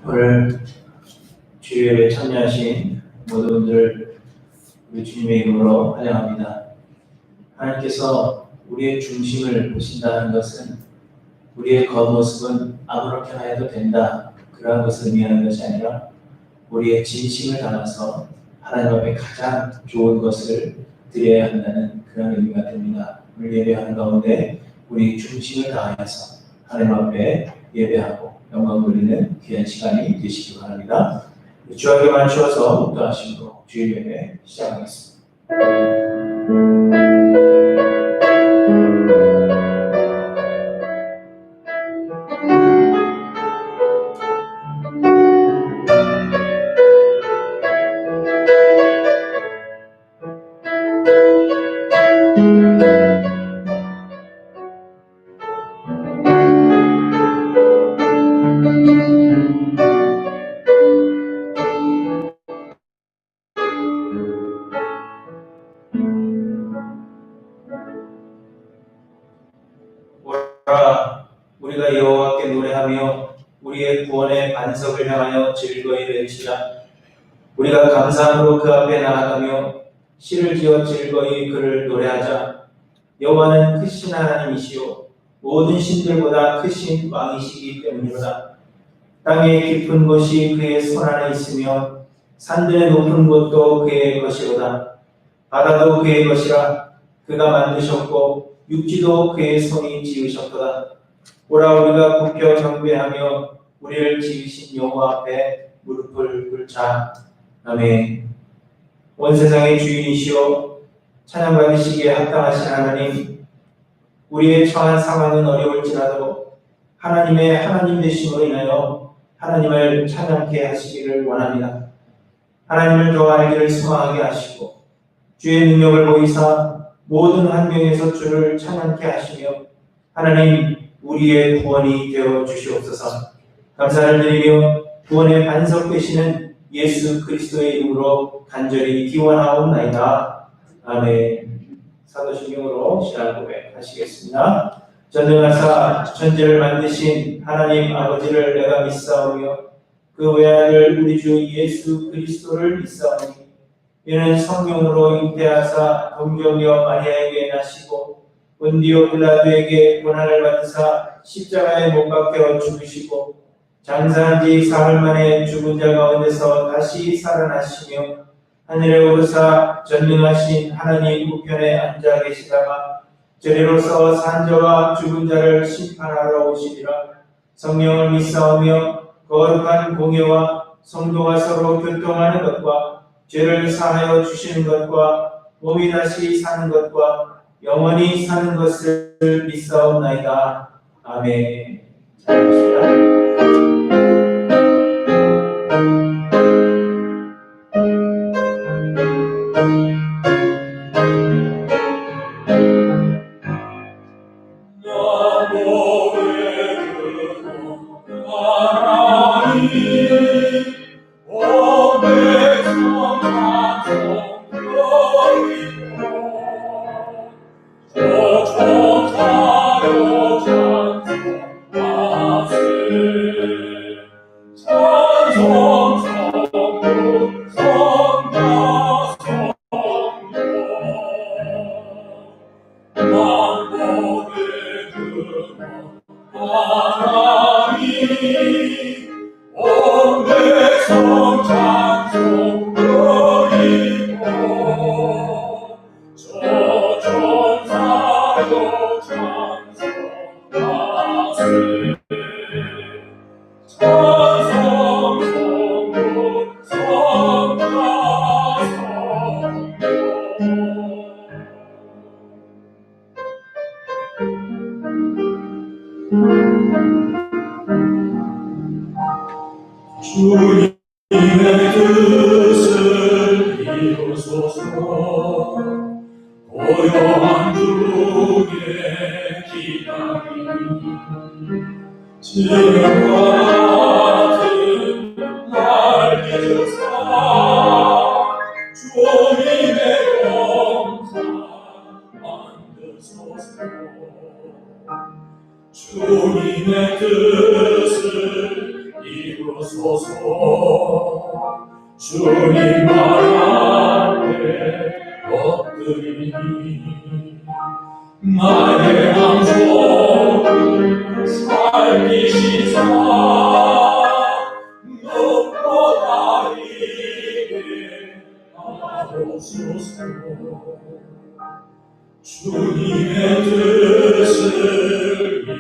오늘 주일에 참여하신 모든 분들 우리 주님의 이름으로 환영합니다. 하나님께서 우리의 중심을 보신다는 것은 우리의 겉모습은 아무렇게나 해도 된다, 그러한 것을 의미하는 것이 아니라 우리의 진심을 담아서 하나님 앞에 가장 좋은 것을 드려야 한다는 그런 의미가 됩니다. 오늘 예배하는 가운데 우리 중심을 다하여서 하나님 앞에 예배하고 영광 돌리는 귀한 시간이 되시기 바랍니다. 주하게 맞추어서 묵도하심으로 주일 예배 시작하겠습니다. 우리가 여호와께 노래하며 우리의 구원의 반석을 향하여 즐거이 외치자. 우리가 감사함으로 그 앞에 나아가며 시를 지어 즐거이 그를 노래하자. 여호와는 크신 하나님이시요 모든 신들보다 크신 왕이시기 때문이로다. 땅의 깊은 곳이 그의 손 안에 있으며 산들의 높은 곳도 그의 것이로다. 바다도 그의 것이라. 그가 만드셨고 육지도 그의 손이 지으셨도다. 오라, 우리가 굽혀 경배하며 우리를 지으신 여호와 앞에 무릎을 꿇자. 아멘. 온 세상의 주인이시오 찬양받으시기에 합당하신 하나님, 우리의 처한 상황은 어려울지라도 하나님의 하나님 되심으로 인하여 하나님을 찬양케 하시기를 원합니다. 하나님을 더 알기를 소망하게 하시고 주의 능력을 보이사 모든 환경에서 주를 찬양케 하시며 하나님 우리의 구원이 되어 주시옵소서. 감사를 드리며 구원의 반석 되시는 예수 그리스도의 이름으로 간절히 기원하옵나이다. 아멘. 사도신경으로 신앙 고백하시겠습니다. 전능하사 천지를 만드신 하나님 아버지를 내가 믿사오며 그 외아들 우리 주 예수 그리스도를 믿사오니 이는 성령으로 잉태하사 동정녀 마리아에게 나시고 본디오 빌라도에게 고난을 받으사 십자가에 못 박혀 죽으시고 장사한 지 사흘 만에 죽은 자 가운데서 다시 살아나시며 하늘에 오르사 전능하신 하나님 우편에 앉아 계시다가 저리로서 산 자와 죽은 자를 심판하러 오시리라. 성령을 믿사오며 거룩한 공예와 성도가 서로 교통하는 것과 죄를 사하여 주시는 것과 몸이 다시 사는 것과 영원히 사는 것을 믿사옵나이다. 아멘. 잘 보시다. 주님의 뜻을 이루소서. 고요한 중에 기다리는 지금과 같은 날 믿으사 주님의 영광 만드소서. 주님의 뜻을 이루소서. 주님 앞에 엎드리니 나의 영혼을 살리시사 높고 다리게 하옵소서. 주님의 뜻을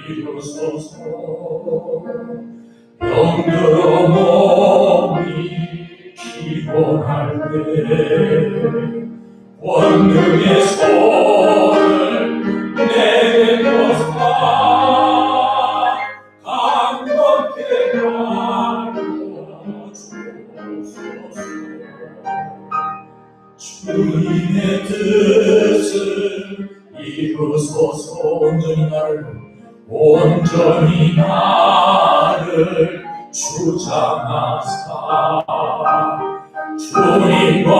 이루소서. 병들어 몸이 피곤할 때 권능의 손을 내게 펴사 강건케 하옵소서. 주님의 뜻을 이루소서. 온전히 나를 주장하사 주님과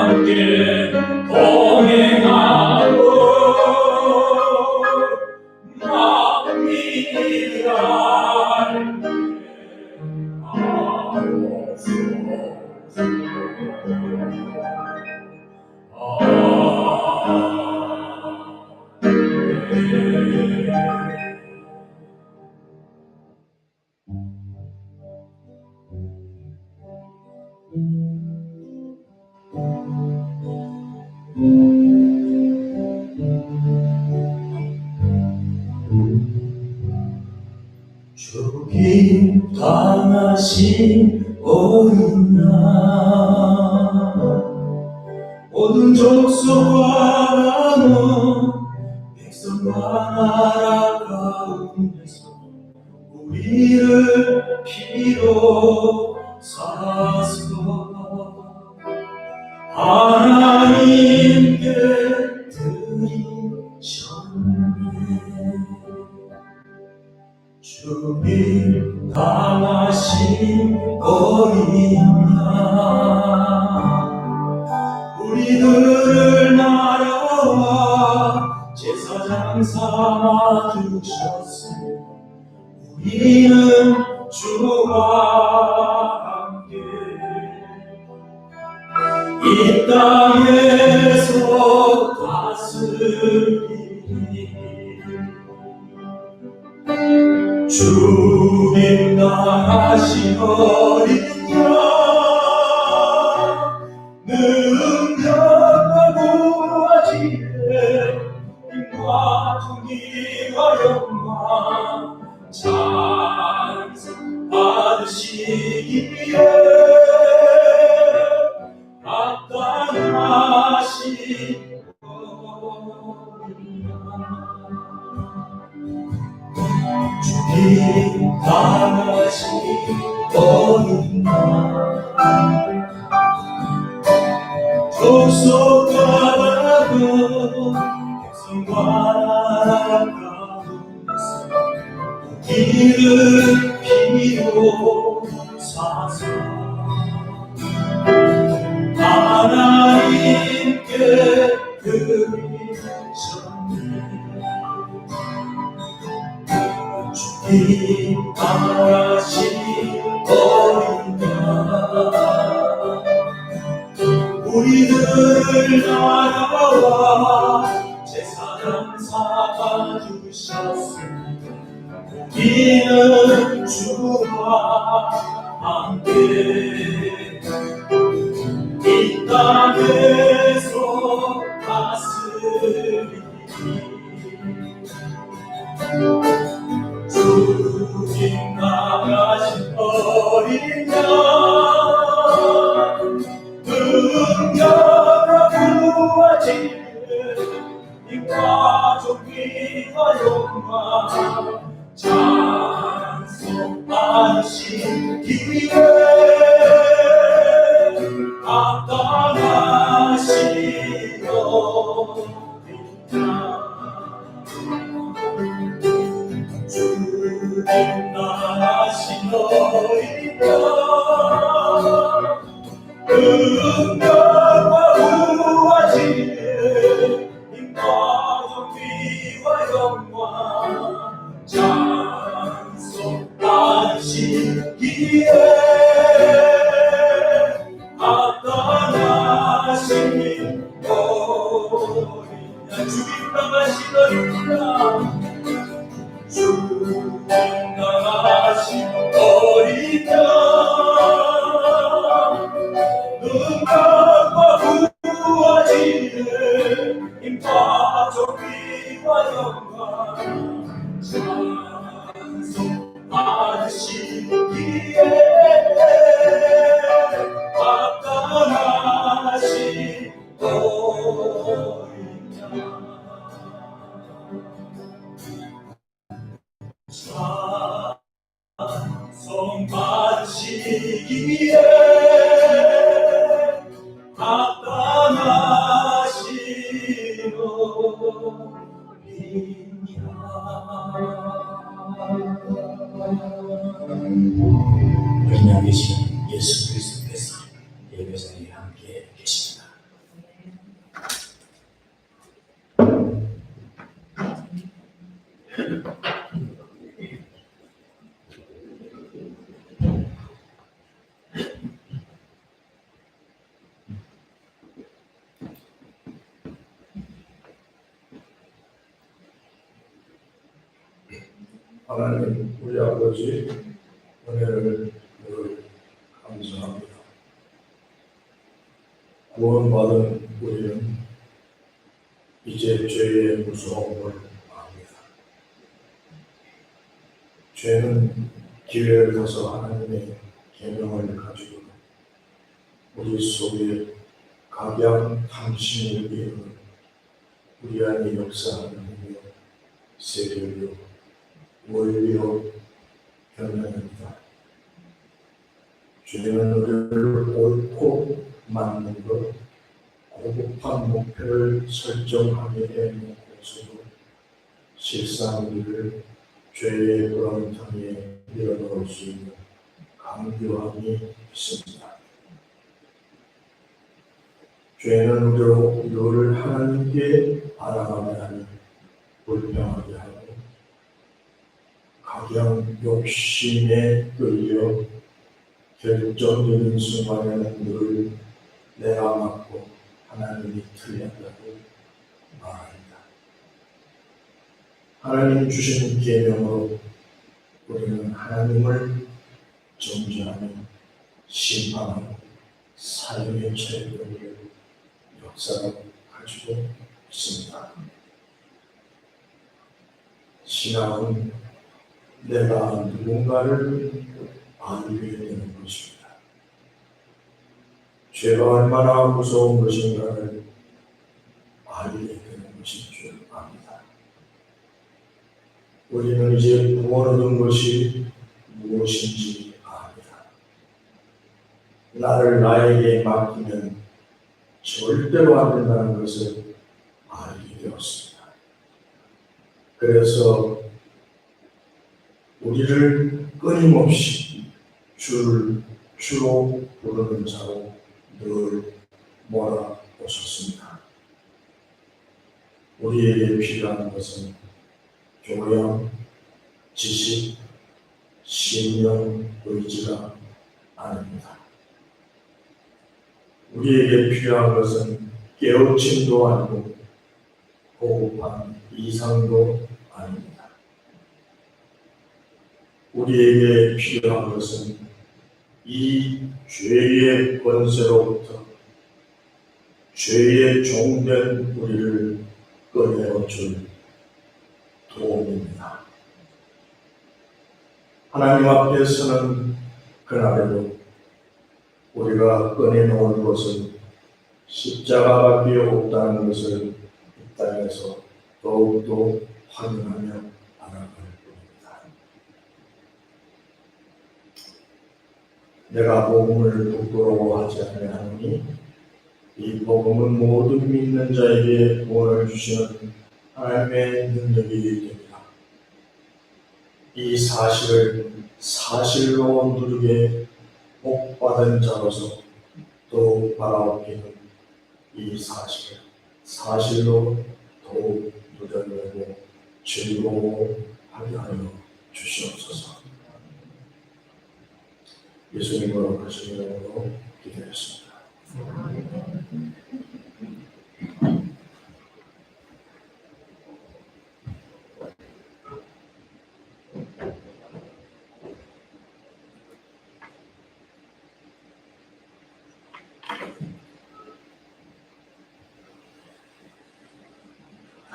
함께 동행하고 마음이 죽임 당하신 어린 양 모든 족속과 나누 백성과 나라 가운데서 우리를 피로 사서 하나님께 드리셨네. 주님 강하신 어린 양 우리들을 나라와 제사장 삼아 주셨으니 우리는 주와 함께 이 땅에서 다스리니 주님 강하신 어린 양 능력과 구하지에 힘과 존귀와 영광 찬송 받으시기에 합당하신 어린 양 주님 강하신 어린 양 족속과 나라가 백성과 나라 가운데서 우리를 피로 사서 하나님께 드리셨네. 주님 강하신 어린 양 우리들을 나라와 제사장 삼아 주셨으니 우리는 주와 함께 이 땅에서 다스리니 주님 강하신 어린 양 능력과 구하지에 힘과 존귀와 영광 찬송 받으시기에 합당하신 어린 양 주님 강하신 어린 양 능력과 구하지에 힘과 존귀와 영광 찬송 받으시기에 어린 양 눈 감아 부어지는 임파적 비와 영광 찬송 받으시기에 아까나신 어린 양 찬송 받으시기에 아까나신 어린 양 여기 계시는 예수 그리스도께서 예배자리에 함께 계십니다. 하나님 우리 아버지 은혜를 늘 감사합니다. 구원받은 우리는 이제 죄의 무서움을 압니다. 죄는 기회를 타서 하나님의 계명을 가지고 우리 속에 각양탕심을 이루는 우리 안에 역사하는 힘이요 세력이요 원리요 변명입니다. 죄는 우리를 옳고 맞는 것, 고급한 목표를 설정하게 해놓고서도 실상 우리를 죄의 구렁텅이에 밀어넣을 수 있는 강교함이 있습니다. 죄는 우리로 늘 하나님께 알아가게 하니 불평하게 하고 각양 욕심에 끌려 결정적인 순간에는 늘 내가 맞고 하나님이 틀렸다고 말합니다. 하나님 주신 계명으로 우리는 하나님을 정죄하며 심판하고 사형에 처해버리는 역사를 가지고 있습니다. 신앙은 내가 누군가를 알게 되는 것입니다. 죄가 얼마나 무서운 것인가를 알게 되는 것인 줄 압니다. 우리는 이제 구원 얻은 것이 무엇인지 압니다. 나를 나에게 맡기면 절대로 안 된다는 것을 알게 되었습니다. 그래서 우리를 끊임없이 주로 부르는 자로 늘 몰아오셨습니다. 우리에게 필요한 것은 교양, 지식, 신념, 의지가 아닙니다. 우리에게 필요한 것은 깨우침도 아니고 고급한 이상도 아닙니다. 우리에게 필요한 것은 이 죄의 권세로부터 죄의 종된 우리를 꺼내어줄 도움입니다. 하나님 앞에 서는 그날에도 우리가 꺼내놓을 것은 십자가밖에 없다는 것을 이 땅에서 더욱더 확인하며 알아갈 겁니다. 내가 복음을 부끄러워하지 아니하노니 이 복음은 모든 믿는 자에게 구원을 주시는 하나님의 능력이 됩니다. 이 사실을 사실로 누르게 복받은 자로서 더욱 바라옵기는 이 사실을 사실로 더욱 누려내고 즐거워하게 하여 주시옵소서. 예수님으로 하신 이름으로 기도했습니다.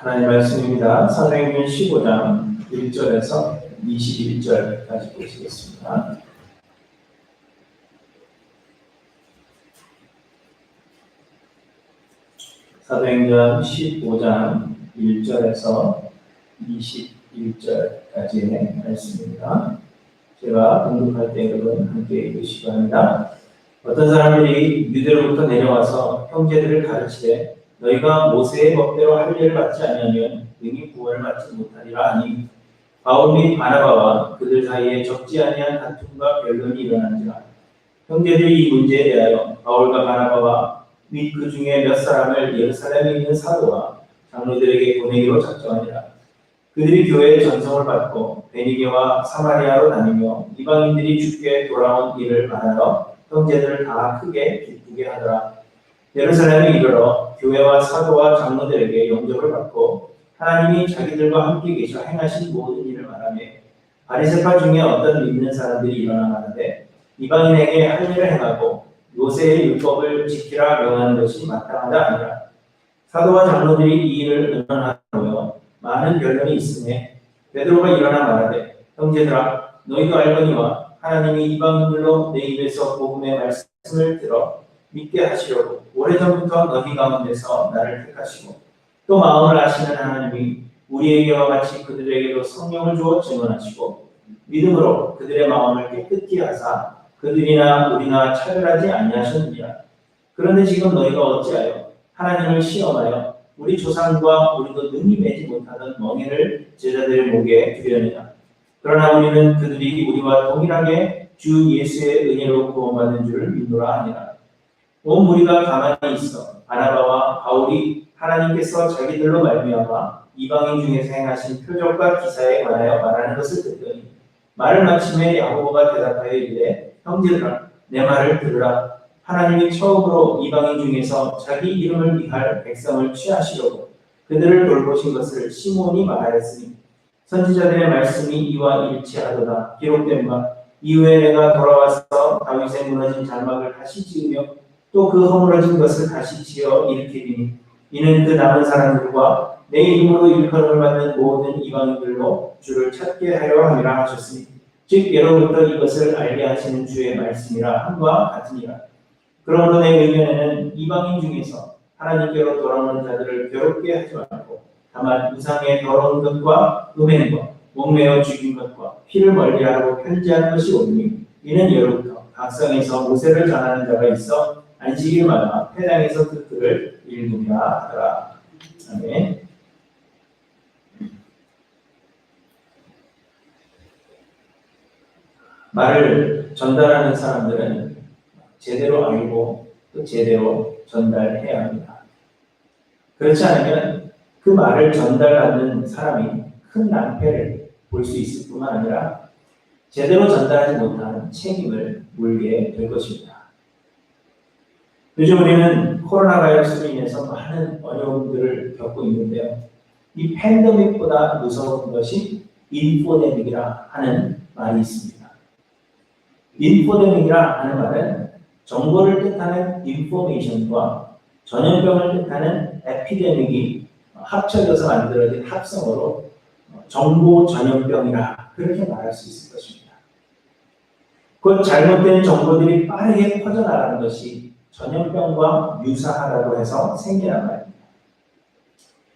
하나님 말씀입니다. 사도행전 15장 1절에서 21절까지 보시겠습니다. 사도행전 15장 1절에서 21절까지의 말씀입니다. 제가 공독할 때 여러분 함께 읽으시기 바랍니다. 어떤 사람들이 유대로부터 내려와서 형제들을 가르치되 너희가 모세의 법대로 할례를 받지 아니하면 능히 구원을 받지 못하리라 하니 바울 및 바나바와 그들 사이에 적지 아니한 다툼과 변론이 일어난지라. 형제들이 이 문제에 대하여 바울과 바나바와 및 그 중에 몇 사람을 예루살렘에 있는 사도와 장로들에게 보내기로 작정하니라. 그들이 교회의 전성을 받고 베니게와 사마리아로 다니며 이방인들이 주께 돌아온 일을 말하여 형제들을 다 크게 기쁘게 하더라. 예루살렘에 이르러 교회와 사도와 장로들에게 영접을 받고 하나님이 자기들과 함께 계셔 행하신 모든 일을 말하며 바리새파 중에 어떤 믿는 사람들이 일어나 말하되 이방인에게 할례를 행하고 모세의 율법을 지키라 명하는 것이 마땅하다 아니라. 사도와 장로들이 이 일을 의논하며 많은 변론이 있음에 베드로가 일어나 말하되 형제들아 너희도 알거니와 하나님이 이방인들로 내 입에서 복음의 말씀을 들어 믿게 하시려고 오래전부터 너희 가운데서 나를 택하시고 또 마음을 아시는 하나님이 우리에게와 같이 그들에게도 성령을 주어 증언하시고 믿음으로 그들의 마음을 깨끗히 하사 그들이나 우리나 차별하지 아니하셨느니라. 그런데 지금 너희가 어찌하여 하나님을 시험하여 우리 조상과 우리도 능히 매지 못하던 멍에를 제자들의 목에 두려느냐. 그러나 우리는 그들이 우리와 동일하게 주 예수의 은혜로 구원받는 줄을 믿노라 하니라. 온 무리가 가만히 있어 바나바와 바울이 하나님께서 자기들로 말미암아 이방인 중에서 행하신 표적과 기사에 관하여 말하는 것을 듣더니 말을 마침에 야고보가 대답하여 이르되 형제들아 내 말을 들으라. 하나님이 처음으로 이방인 중에서 자기 이름을 위할 백성을 취하시려고 그들을 돌보신 것을 시몬이 말하였으니 선지자들의 말씀이 이와 일치하도다. 기록된 바 이후에 내가 돌아와서 다윗의 무너진 장막을 다시 지으며 또 그 허물어진 것을 다시 지어 일으키리니 이는 그 남은 사람들과 내 이름으로 일컬음을 받는 모든 이방인들로 주를 찾게 하려 함이라 하셨으니 즉 예로부터 이것을 알게 하시는 주의 말씀이라 함과 같으니라. 그러므로 내 의견에는 이방인 중에서 하나님께로 돌아오는 자들을 괴롭게 하지 말고 다만 우상의 더러운 것과 음행과 목매어 죽인 것과 피를 멀리하고 편지하는 것이 옳으니 이는 예로부터 각성에서 모세를 전하는 자가 있어 안식일마다 회당에서 그 글을 읽으라 하더라. 아멘. 말을 전달하는 사람들은 제대로 알고 또 제대로 전달해야 합니다. 그렇지 않으면 그 말을 전달하는 사람이 큰 낭패를 볼 수 있을 뿐만 아니라 제대로 전달하지 못한 책임을 물게 될 것입니다. 요즘 우리는 코로나 바이러스로 인해서 많은 어려움들을 겪고 있는데요. 이 팬데믹보다 무서운 것이 인포데믹이라 하는 말이 있습니다. 인포데믹이라 하는 말은 정보를 뜻하는 인포메이션과 전염병을 뜻하는 에피데믹이 합쳐져서 만들어진 합성어로 정보 전염병이라 그렇게 말할 수 있을 것입니다. 곧 잘못된 정보들이 빠르게 퍼져나가는 것이 전염병과 유사하다고 해서 생기란 말입니다.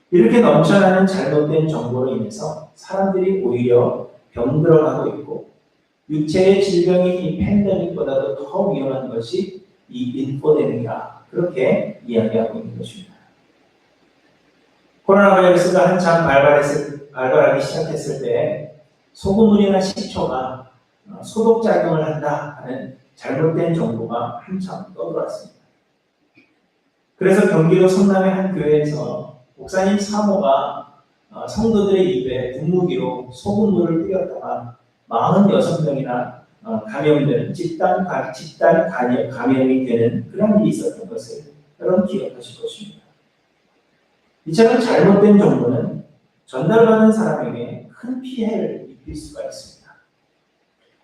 이렇게 넘쳐나는 잘못된 정보로 인해서 사람들이 오히려 병들어가고 있고 육체의 질병인 이 팬데믹보다도 더 위험한 것이 이 인포데믹이라 그렇게 이야기하고 있는 것입니다. 코로나 바이러스가 한참 발발하기 시작했을 때 소금물이나 식초가 소독작용을 한다 하는 잘못된 정보가 한참 떠돌았습니다. 그래서 경기도 성남의 한 교회에서 목사님 사모가 성도들의 입에 분무기로 소금물을 뿌렸다가 46명이나 감염되는 집단 감염이 되는 그런 일이 있었던 것을 여러분 기억하실 것입니다. 이처럼 잘못된 정보는 전달받는 사람에게 큰 피해를 입힐 수가 있습니다.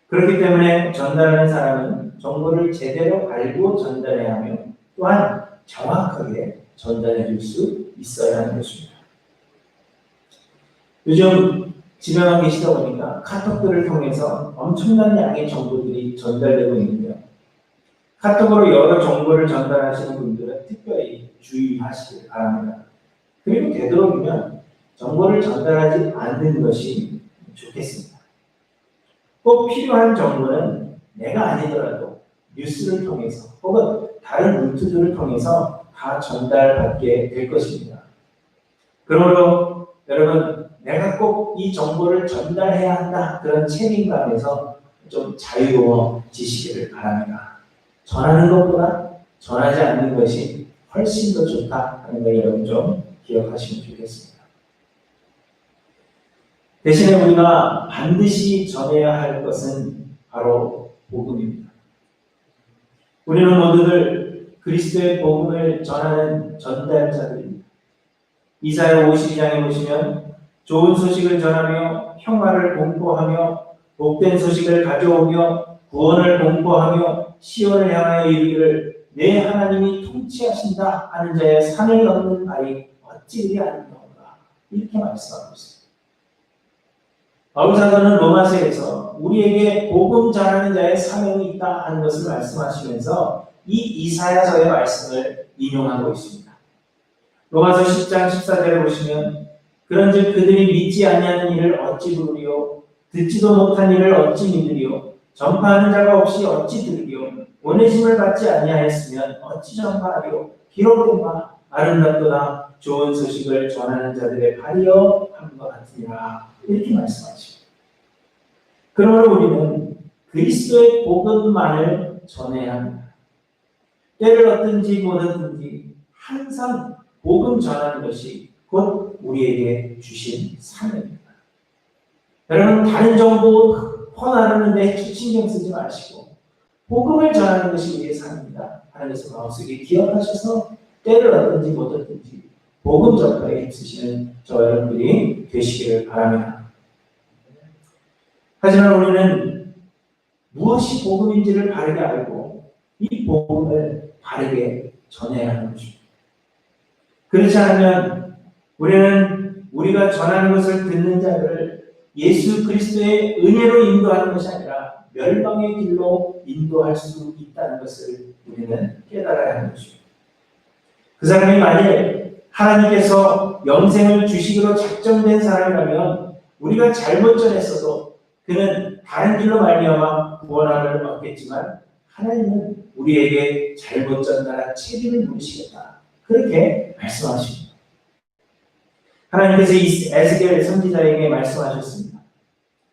그렇기 때문에 전달하는 사람은 정보를 제대로 알고 전달해야 하며 또한 정확하게 전달해 줄 수 있어야 하는 것입니다. 요즘 집에만 계시다 보니까 카톡들을 통해서 엄청난 양의 정보들이 전달되고 있는데요. 카톡으로 여러 정보를 전달하시는 분들은 특별히 주의하시길 바랍니다. 그리고 되도록이면 정보를 전달하지 않는 것이 좋겠습니다. 꼭 필요한 정보는 내가 아니더라도 뉴스를 통해서 혹은 다른 루트들을 통해서 다 전달받게 될 것입니다. 그러므로 여러분, 내가 꼭 이 정보를 전달해야 한다 그런 책임감에서 좀 자유로워지시기를 바랍니다. 전하는 것보다 전하지 않는 것이 훨씬 더 좋다 하는 걸 여러분 좀 기억하시면 좋겠습니다. 대신에 우리가 반드시 전해야 할 것은 바로 복음입니다. 우리는 모두들 그리스도의 복음을 전하는 전달자들입니다. 이사야 52장에 보시면 좋은 소식을 전하며 평화를 공포하며 복된 소식을 가져오며 구원을 공포하며 시온을 향하여 이르기를 내 하나님이 통치하신다 하는 자의 산을 넘는 말이 어찌 이리 아름다운가, 이렇게 말씀하고 있습니다. 바울 사도는 로마서에서 우리에게 복음 전하는 자의 사명이 있다 하는 것을 말씀하시면서 이 이사야서의 말씀을 인용하고 있습니다. 로마서 10장 14절에 보시면 그런즉 그들이 믿지 아니하는 일을 어찌 부르리요 듣지도 못한 일을 어찌 믿으리요 전파하는 자가 없이 어찌 들으리요 보내심을 받지 아니하였으면 어찌 전파하리요 기록된 바 아름답도다 좋은 소식을 전하는 자들의 발이여 함과 같으니라, 이렇게 말씀하십니다. 그러므로 우리는 그리스도의 복음만을 전해야 합니다. 때를 얻든지 못 얻든지 항상 복음 전하는 것이 곧 우리에게 주신 사명입니다. 여러분, 다른 정보 퍼나르는데 신경 쓰지 마시고 복음을 전하는 것이 우리의 삶입니다 하는 것을 마음속에 기억하셔서 때를 얻든지 못 얻든지 복음 전파에 힘쓰시는 저 여러분들이 되시기를 바랍니다. 하지만 우리는 무엇이 복음인지를 바르게 알고 이 복음을 바르게 전해야 하는 것입니다. 그렇지 않으면 우리는 우리가 전하는 것을 듣는 자들을 예수 그리스도의 은혜로 인도하는 것이 아니라 멸망의 길로 인도할 수 있다는 것을 우리는 깨달아야 하는 것입니다. 그 사람이 만일 하나님께서 영생을 주시기로 작정된 사람이라면 우리가 잘못 전했어도 그는 다른 길로 말미암아 구원함을 얻겠지만 하나님은 우리에게 잘못 전달한 책임을 물으시겠다, 그렇게 말씀하십니다. 하나님께서 이 에스겔 선지자에게 말씀하셨습니다.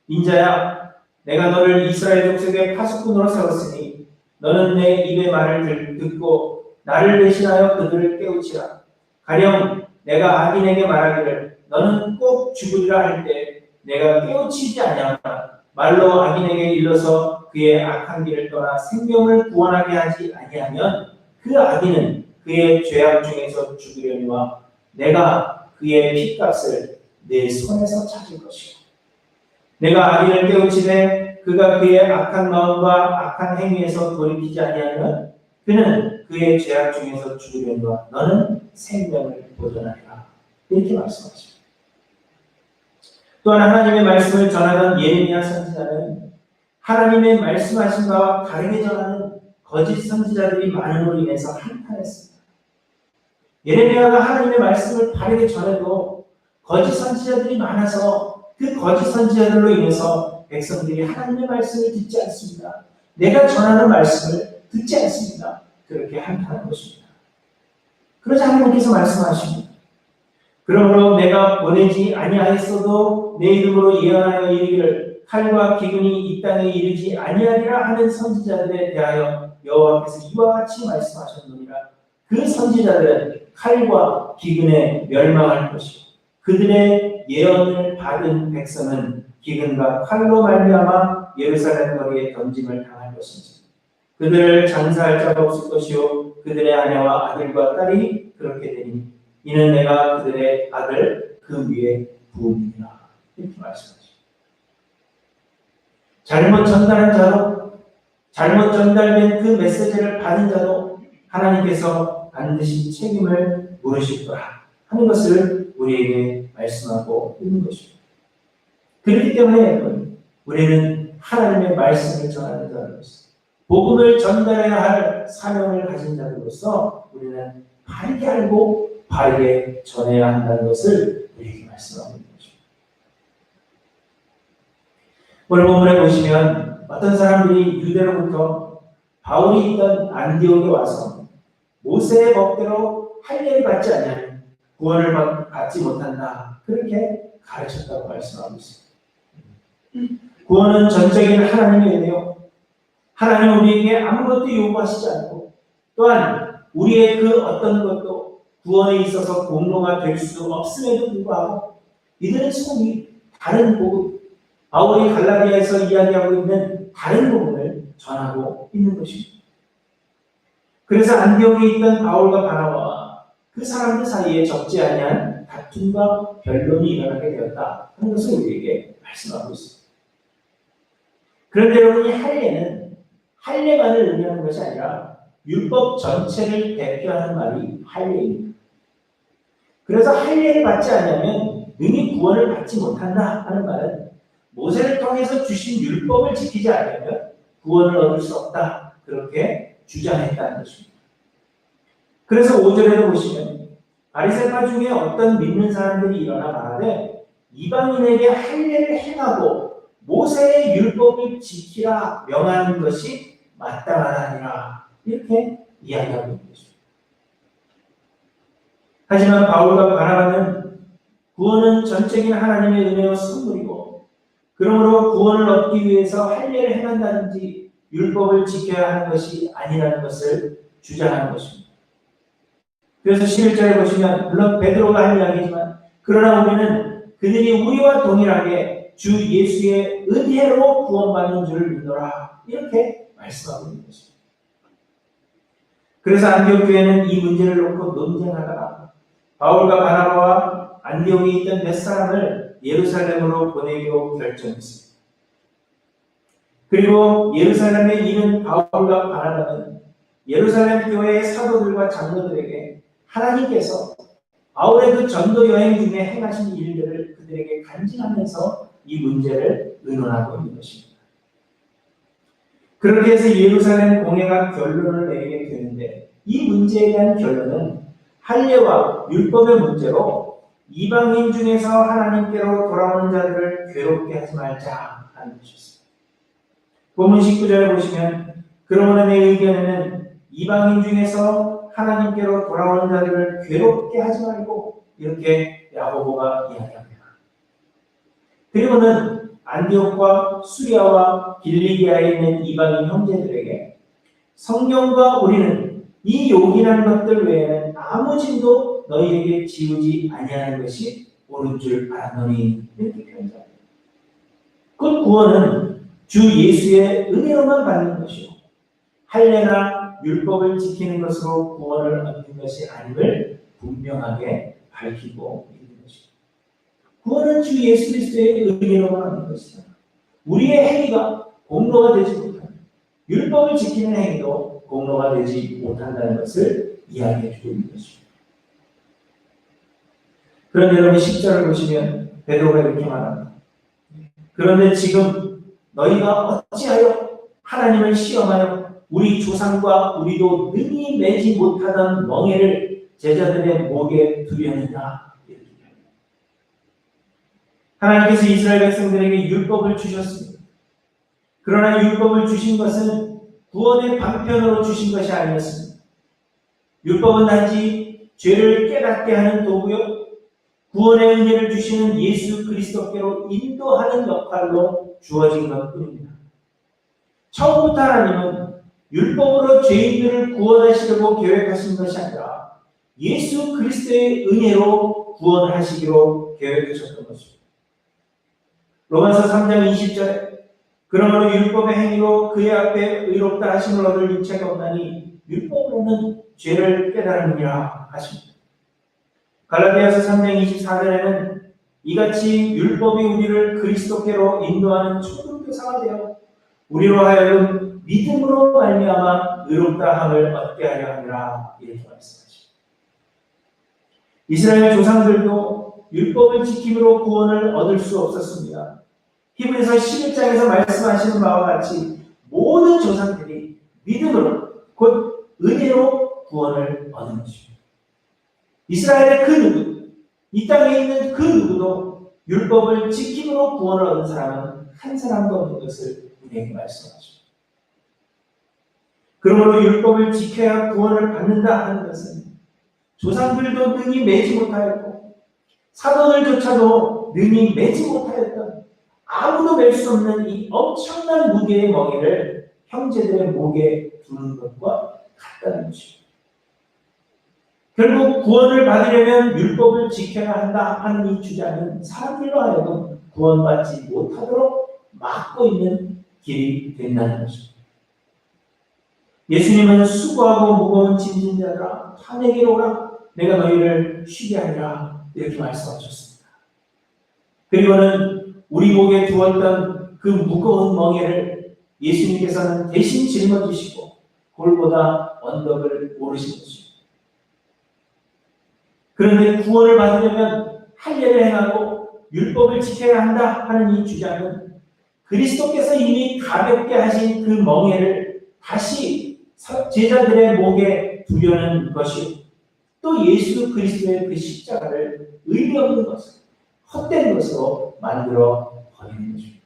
인자야, 내가 너를 이스라엘 족속의 파수꾼으로 세웠으니 너는 내 입의 말을 듣고 나를 대신하여 그들을 깨우치라. 가령 내가 악인에게 말하기를 너는 꼭 죽으리라 할 때 내가 깨우치지 아니하나 말로 악인에게 일러서 그의 악한 길을 떠나 생명을 구원하게 하지 아니하면 그 악인은 그의 죄악 중에서 죽으려니와 내가 그의 핏값을 내 손에서 찾을 것이고 내가 악인을 깨우치되 그가 그의 악한 마음과 악한 행위에서 돌이키지 아니하면 그는 그의 죄악 중에서 죽으려니와 너는 생명을 보존하리라, 이렇게 말씀하십니다. 또한 하나님의 말씀을 전하던 예레미야 선지자는 하나님의 말씀하신 바와 다르게 전하는 거짓 선지자들이 많음으로 인해서 한탄했습니다. 예레미야가 하나님의 말씀을 바르게 전해도 거짓 선지자들이 많아서 그 거짓 선지자들로 인해서 백성들이 하나님의 말씀을 듣지 않습니다. 내가 전하는 말씀을 듣지 않습니다. 그렇게 한탄한 것입니다. 그러자 하나님께서 말씀하십니다. 그러므로 내가 보내지 아니하였어도 내 이름으로 예언하여 이르기를 칼과 기근이 이 땅에 이르지 아니하리라 하는 선지자들에 대하여 여호와께서 이와 같이 말씀하셨느니라. 그 선지자들은 칼과 기근에 멸망할 것이고 그들의 예언을 받은 백성은 기근과 칼로 말미암아 예루살렘 거리에 던짐을 당할 것인지 그들을 장사할 자가 없을 것이요 그들의 아내와 아들과 딸이 그렇게 되니 이는 내가 그들의 아들 그 위에 부음이라, 이렇게 말씀하십니다. 잘못 전달한 자도 잘못 전달된 그 메시지를 받은 자도 하나님께서 반드시 책임을 물으실 거라 하는 것을 우리에게 말씀하고 있는 것입니다. 그렇기 때문에 여러분, 우리는 하나님의 말씀을 전하는 자로서 복음을 전달해야 할 사명을 가진 자로서 우리는 바르게 알고 바르게 전해야 한다는 것을 우리에게 말씀하고 있는 것입니다. 오늘 본문에 보시면 어떤 사람들이 유대로부터 바울이 있던 안디옥에 와서 모세의 법대로 할례를 받지 않으면 구원을 받지 못한다. 그렇게 가르쳤다고 말씀하고 있습니다. 구원은 전적인 하나님의 은혜요. 하나님은 우리에게 아무것도 요구하시지 않고 또한 우리의 그 어떤 것도 구원에 있어서 공로가 될 수 없음에도 불구하고 이들은 소위 다른 복음, 바울이 갈라디아에서 이야기하고 있는 다른 복음을 전하고 있는 것입니다. 그래서 안디옥에 있던 바울과 바나바와 그 사람들 사이에 적지 아니한 다툼과 변론이 일어나게 되었다 하는 것을 우리에게 말씀하고 있습니다. 그런데 여러분, 이 할례는 할례만을 의미하는 것이 아니라 율법 전체를 대표하는 말이 할례입니다. 그래서 할례를 받지 않으면 능히 구원을 받지 못한다 하는 말은 모세를 통해서 주신 율법을 지키지 않으면 구원을 얻을 수 없다. 그렇게 주장했다는 것입니다. 그래서 5절에도 보시면 바리새파 중에 어떤 믿는 사람들이 일어나 말하되 이방인에게 할례를 행하고 모세의 율법을 지키라 명하는 것이 마땅하니라 이렇게 이야기하고 있는 것입니다. 하지만 바울과 바나바는 구원은 전적인 하나님의 은혜와 선물이고 그러므로 구원을 얻기 위해서 할례를 행한다든지 율법을 지켜야 하는 것이 아니라는 것을 주장하는 것입니다. 그래서 11절에 보시면 물론 베드로가 한 이야기지만 그러나 우리는 그들이 우리와 동일하게 주 예수의 은혜로 구원받는 줄을 믿노라 이렇게 말씀하고 있는 것입니다. 그래서 안디옥 교회는 이 문제를 놓고 논쟁하다가 바울과 바나바와 안디옥에 있던 몇 사람을 예루살렘으로 보내기로 결정했습니다. 그리고 예루살렘에 있는 바울과 바나바는 예루살렘 교회의 사도들과 장로들에게 하나님께서 바울의 그 전도 여행 중에 행하신 일들을 그들에게 간증하면서 이 문제를 의논하고 있는 것입니다. 그렇게 해서 예루살렘 공회가 결론을 내리게 되는데 이 문제에 대한 결론은 할례와 율법의 문제로 이방인 중에서 하나님께로 돌아오는 자들을 괴롭게 하지 말자 하는 것이었습니다. 본문 19절에 보시면 그러므로 내 의견에는 이방인 중에서 하나님께로 돌아오는 자들을 괴롭게 하지 말고 이렇게 야고보가 이야기합니다. 그리고는 안디옥과 수리아와 빌리기아에 있는 이방인 형제들에게 성경과 우리는 이 요긴한 것들 외에는 아무 짐도 너희에게 지우지 아니하는 것이 옳은 줄 알았노니 이렇게 표현합니다. 그 구원은 주 예수의 은혜로만 받는 것이요 할례나 율법을 지키는 것으로 구원을 얻는 것이 아님을 분명하게 밝히고 있는 것입니다. 구원은 주 예수 그리스도의 은혜로만 얻는 것이다. 우리의 행위가 공로가 되지 못한다. 율법을 지키는 행위도 공로가 되지 못한다는 것을 이야기해 주고 있는 것입니다. 그런데 여러분 10절을 보시면 베드로가 이렇게 말합니다. 그런데 지금 너희가 어찌하여 하나님을 시험하여 우리 조상과 우리도 능히 매지 못하던 멍에를 제자들의 목에 두려느냐. 하나님께서 이스라엘 백성들에게 율법을 주셨습니다. 그러나 율법을 주신 것은 구원의 방편으로 주신 것이 아니었습니다. 율법은 단지 죄를 깨닫게 하는 도구요 구원의 은혜를 주시는 예수 그리스도께로 인도하는 역할로 주어진 것뿐입니다. 처음부터 하나님은 율법으로 죄인들을 구원하시려고 계획하신 것이 아니라 예수 그리스도의 은혜로 구원을 하시기로 계획하셨던 것입니다. 로마서 3장 20절에 그러므로 율법의 행위로 그의 앞에 의롭다 하심을 얻을 육체가 없나니 율법으로는 죄를 깨달음이라 하십니다. 갈라디아서 3장 24절에는 이같이 율법이 우리를 그리스도께로 인도하는 초등교사가 되어 우리로 하여금 믿음으로 말미암아 의롭다함을 얻게 하려 함이라 이렇게 말씀하십니다. 이스라엘 조상들도 율법을 지킴으로 구원을 얻을 수 없었습니다. 히브리서 11장에서 말씀하시는 바와 같이 모든 조상들이 믿음으로 곧 은혜로 구원을 얻는 것입니다. 이스라엘의 그 누구, 이 땅에 있는 그 누구도 율법을 지킴으로 구원을 얻은 사람은 한 사람도 없는 것을 우리에게 말씀하십니다. 그러므로 율법을 지켜야 구원을 받는다 하는 것은 조상들도 능히 매지 못하였고 사도들조차도 능히 매지 못하였던 아무도 맬 수 없는 이 엄청난 무게의 멍에를 형제들의 목에 두는 것과 같다는 것입니다. 결국 구원을 받으려면 율법을 지켜야 한다 하는 이 주장은 사람들로 하여금 구원받지 못하도록 막고 있는 길이 된다는 것입니다. 예수님은 수고하고 무거운 짐진 자들아 다 내게로 오라 내가 너희를 쉬게 하리라 이렇게 말씀하셨습니다. 그리고는 우리 목에 두었던 그 무거운 멍에를 예수님께서는 대신 짊어지시고 골고다 언덕을 오르신 것입니다. 그런데 구원을 받으려면 할례를 행하고 율법을 지켜야 한다 하는 이 주장은 그리스도께서 이미 가볍게 하신 그 멍에를 다시 제자들의 목에 두려는 것이요. 또 예수 그리스도의 그 십자가를 의미 없는 것을 헛된 것으로 만들어 버리는 것입니다.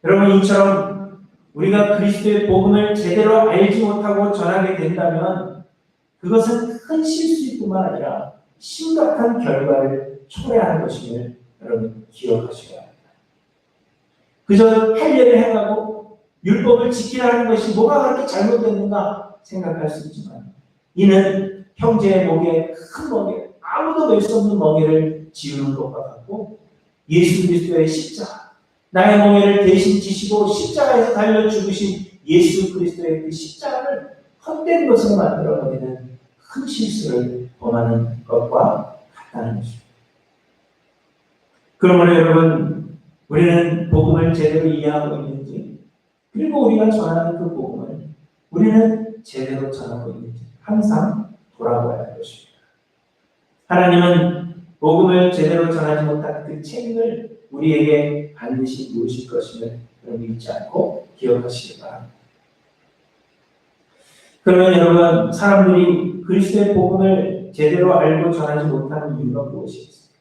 여러분, 이처럼 우리가 그리스도의 복음을 제대로 알지 못하고 전하게 된다면 그것은 큰 실수뿐만 아니라 심각한 결과를 초래하는 것임을 여러분 기억하셔야 합니다. 그저 할례를 행하고 율법을 지키라는 것이 뭐가 그렇게 잘못됐는가 생각할 수 있지만 이는 형제의 목에 큰 멍에 아무도 낼 수 없는 멍에를 지우는 것과 같고 예수 그리스도의 십자가 나의 멍에를 대신 지시고 십자가에서 달려 죽으신 예수 그리스도의 그 십자가를 헛된 것으로 만들어버리는 큰 실수를 범하는 것과 같다는 것입니다. 그러므로 여러분 우리는 복음을 제대로 이해하고 있는지 그리고 우리가 전하는 그 복음을 우리는 제대로 전하고 있는지 항상 돌아봐야 할 것입니다. 하나님은 복음을 제대로 전하지 못한 그 책임을 우리에게 반드시 물으실 것임을 여러분 잊지 않고 기억하시기 바랍니다. 그러면 여러분 사람들이 그리스도의 복음을 제대로 알고 전하지 못하는 이유가 무엇이겠습니까?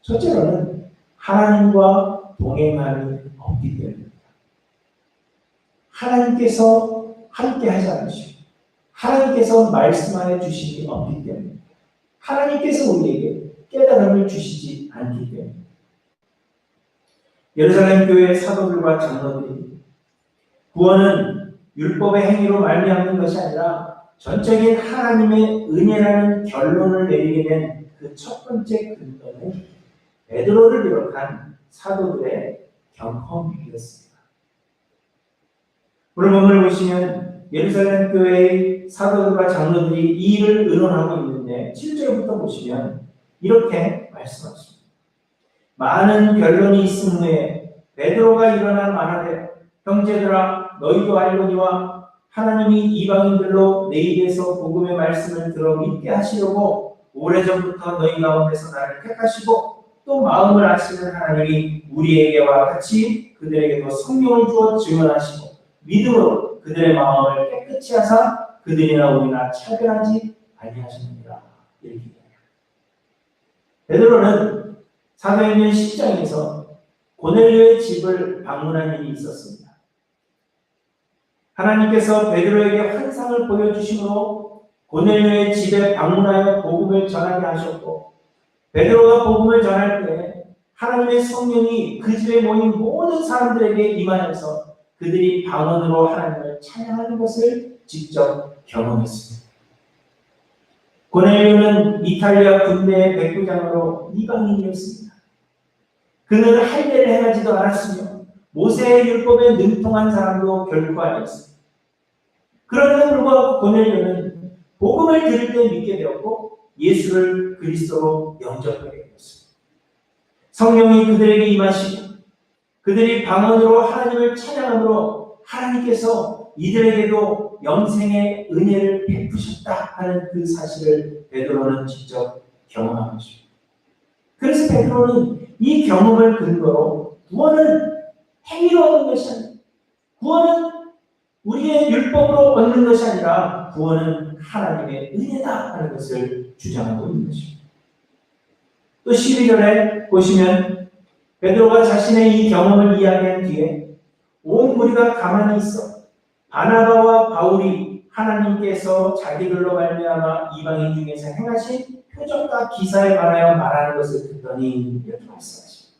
첫째로는 하나님과 동행함이 없기 때문입니다. 하나님께서 함께 하지 않으시고 하나님께서 말씀하여 주심이 없기 때문입니다. 하나님께서 우리에게 깨달음을 주시지 않기 때문입니다. 예루살렘 교회의 사도들과 장로들이 구원은 율법의 행위로 말미암는 것이 아니라 전적인 하나님의 은혜라는 결론을 내리게 된 그 첫 번째 근거는 베드로를 비롯한 사도들의 경험이었습니다. 오늘 본문을 보시면 예루살렘 교회의 사도들과 장로들이 이 일을 의논하고 있는데 7절부터 보시면 이렇게 말씀하십니다. 많은 변론이 있은 후에 베드로가 일어나 말하되 형제들아 너희도 알거니와 하나님이 이방인들로 내 입에서 복음의 말씀을 들어 믿게 하시려고 오래전부터 너희 가운데서 나를 택하시고 또 마음을 아시는 하나님이 우리에게와 같이 그들에게도 성령을 주어 증언하시고 믿음으로 그들의 마음을 깨끗이 하사 그들이나 우리나 차별하지 아니하시느니라. 이렇게 얘기합니다. 베드로는 사도행전 10장에서 고넬료의 집을 방문한 일이 있었습니다. 하나님께서 베드로에게 환상을 보여주심으로 고넬료의 집에 방문하여 복음을 전하게 하셨고 베드로가 복음을 전할 때 하나님의 성령이 그 집에 모인 모든 사람들에게 임하여서 그들이 방언으로 하나님을 찬양하는 것을 직접 경험했습니다. 고넬료는 이탈리아 군대의 백부장으로 이방인이었습니다. 그는 할례를 행하지도 않았으며 모세의 율법에 능통한 사람도 결코 아니었습니다. 그럼에도 불구하고 고넬료는 복음을 들을 때 믿게 되었고 예수를 그리스도로 영접하게 되었습니다. 성령이 그들에게 임하시고 그들이 방언으로 하나님을 찬양함으로 하나님께서 이들에게도 영생의 은혜를 베푸셨다 하는 그 사실을 베드로는 직접 경험한 것입니다. 그래서 베드로는 이 경험을 근거로 구원은 행위로 얻는 것이 아니라, 구원은 우리의 율법으로 얻는 것이 아니라 구원은 하나님의 은혜다 하는 것을 주장하고 있는 것입니다. 또 12절에 보시면 베드로가 자신의 이 경험을 이야기한 뒤에 온 무리가 가만히 있어 바나바와 바울이 하나님께서 자기들로 말미암아 이방인 중에서 행하신 표적과 기사에 관하여 말하는 것을 듣더니 이렇게 말씀하십니다.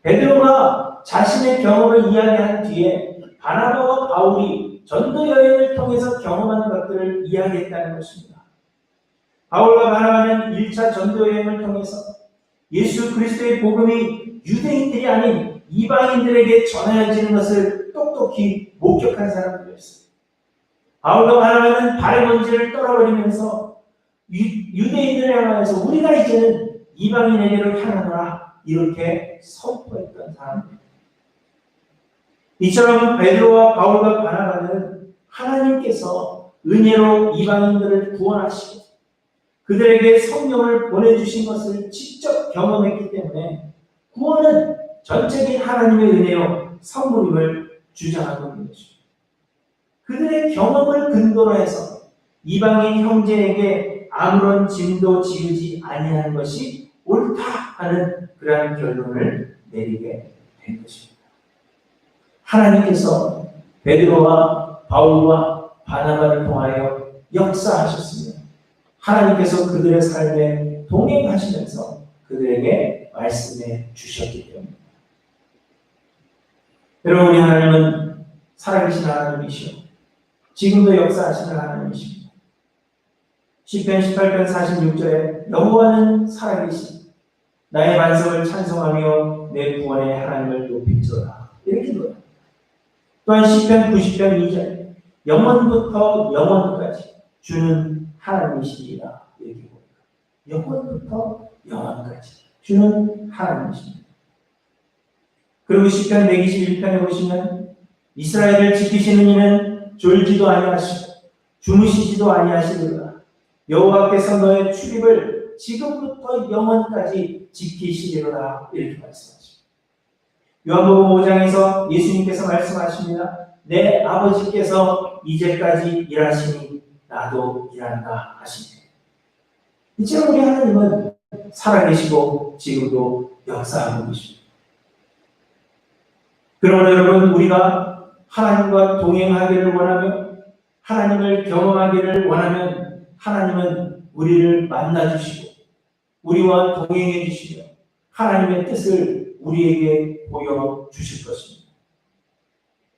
베드로가 자신의 경험을 이야기한 뒤에 바나바와 바울이 전도 여행을 통해서 경험한 것들을 이야기했다는 것입니다. 바울과 바나바는 1차 전도 여행을 통해서 예수 그리스도의 복음이 유대인들이 아닌 이방인들에게 전해지는 것을 똑똑히 목격한 사람들이었습니다. 바울과 바나바는 발먼지를 떨어버리면서 유대인들을 향하여서 우리가 이제는 이방인에게로 향하노라 이렇게 선포했던 사람입니다. 이처럼 베드로와 바울과 바나바는 하나님께서 은혜로 이방인들을 구원하시고 그들에게 성령을 보내주신 것을 직접 경험했기 때문에 구원은 전적인 하나님의 은혜요 선물임을 주장하고 있는 것입니다. 그들의 경험을 근거로 해서 이방인 형제에게 아무런 짐도 지우지 아니하는 것이 옳다 하는 그러한 결론을 내리게 된 것입니다. 하나님께서 베드로와 바울과 바나바를 통하여 역사하셨으며 하나님께서 그들의 삶에 동행하시면서 그들에게 말씀해 주셨기 때문입니다. 여러분, 우리 하나님은 살아계신 하나님이시오 지금도 역사하시는 하나님이십니다. 시편 18편 46절에 여호와는 살아계시 나의 반석을 찬송하며 내 구원의 하나님을 높이리로다 이렇게 노래합니다. 또한 시편 90편 2절 영원부터 영원까지 주는 하나님이시리라 이렇게 봅니다. 영원부터 영원까지 주는 하나님이십니다. 그리고 시편 121편에 보시면 이스라엘을 지키시는 이는 졸지도 아니하시고 주무시지도 아니하시리라. 여호와께서 너의 출입을 지금부터 영원까지 지키시리로다 이렇게 말씀하십니다. 요한복음 5장에서 예수님께서 말씀하십니다. 내 아버지께서 이제까지 일하시니 나도 일한다 하십니다. 이처럼 우리 하나님은 살아계시고 지금도 역사하고 계십니다. 그러므로 여러분 우리가 하나님과 동행하기를 원하며 하나님을 경험하기를 원하면 하나님은 우리를 만나주시고 우리와 동행해 주시며 하나님의 뜻을 우리에게 보여주실 것입니다.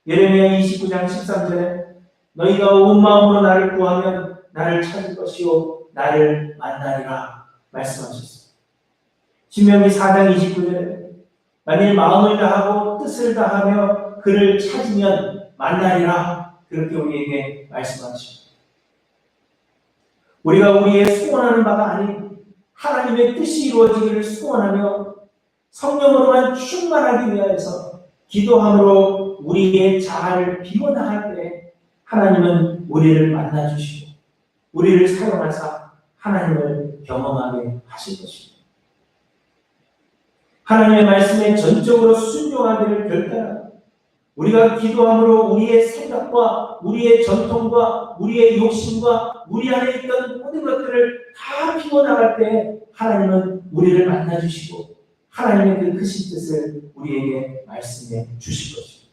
예레미야 29장 13절에 너희가 온 마음으로 나를 구하면 나를 찾을 것이요 나를 만나리라 말씀하셨습니다. 신명기 4장 29절에 만일 마음을 다하고 뜻을 다하며 그를 찾으면 만나리라 그렇게 우리에게 말씀하십니다. 우리가 우리의 소원하는 바가 아닌 하나님의 뜻이 이루어지기를 소원하며 성령으로만 충만하기 위하여서 기도함으로 우리의 자아를 비워나갈 때 하나님은 우리를 만나주시고 우리를 사용하사 하나님을 경험하게 하실 것입니다. 하나님의 말씀에 전적으로 순종하기를 결단하고 우리가 기도함으로 우리의 생각과 우리의 전통과 우리의 욕심과 우리 안에 있던 모든 것들을 다 비워나갈 때 하나님은 우리를 만나주시고 하나님의 그 크신 뜻을 우리에게 말씀해 주실 것입니다.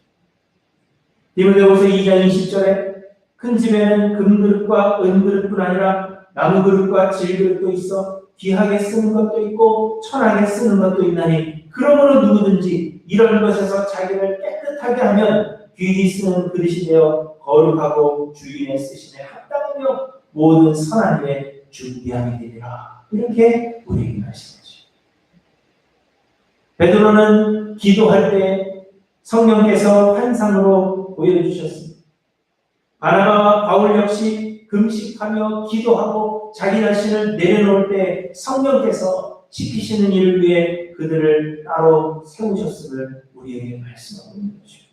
디모데후서 2장 20절에 큰 집에는 금그릇과 은그릇뿐 아니라 나무그릇과 질그릇도 있어 귀하게 쓰는 것도 있고 천하게 쓰는 것도 있나니 그러므로 누구든지 이런 것에서 자기를 깨끗하게 하면 귀히 쓰는 그릇이 되어 거룩하고 주인의 쓰심에 합당하며 모든 선한 일에 준비하게 되리라 이렇게 우리에게 말씀하십니다. 베드로는 기도할 때 성령께서 환상으로 보여주셨습니다. 바나바와 바울 역시 금식하며 기도하고 자기 자신을 내려놓을 때 성령께서 지키시는 일을 위해 그들을 따로 세우셨음을 우리에게 말씀하고 있는 것입니다.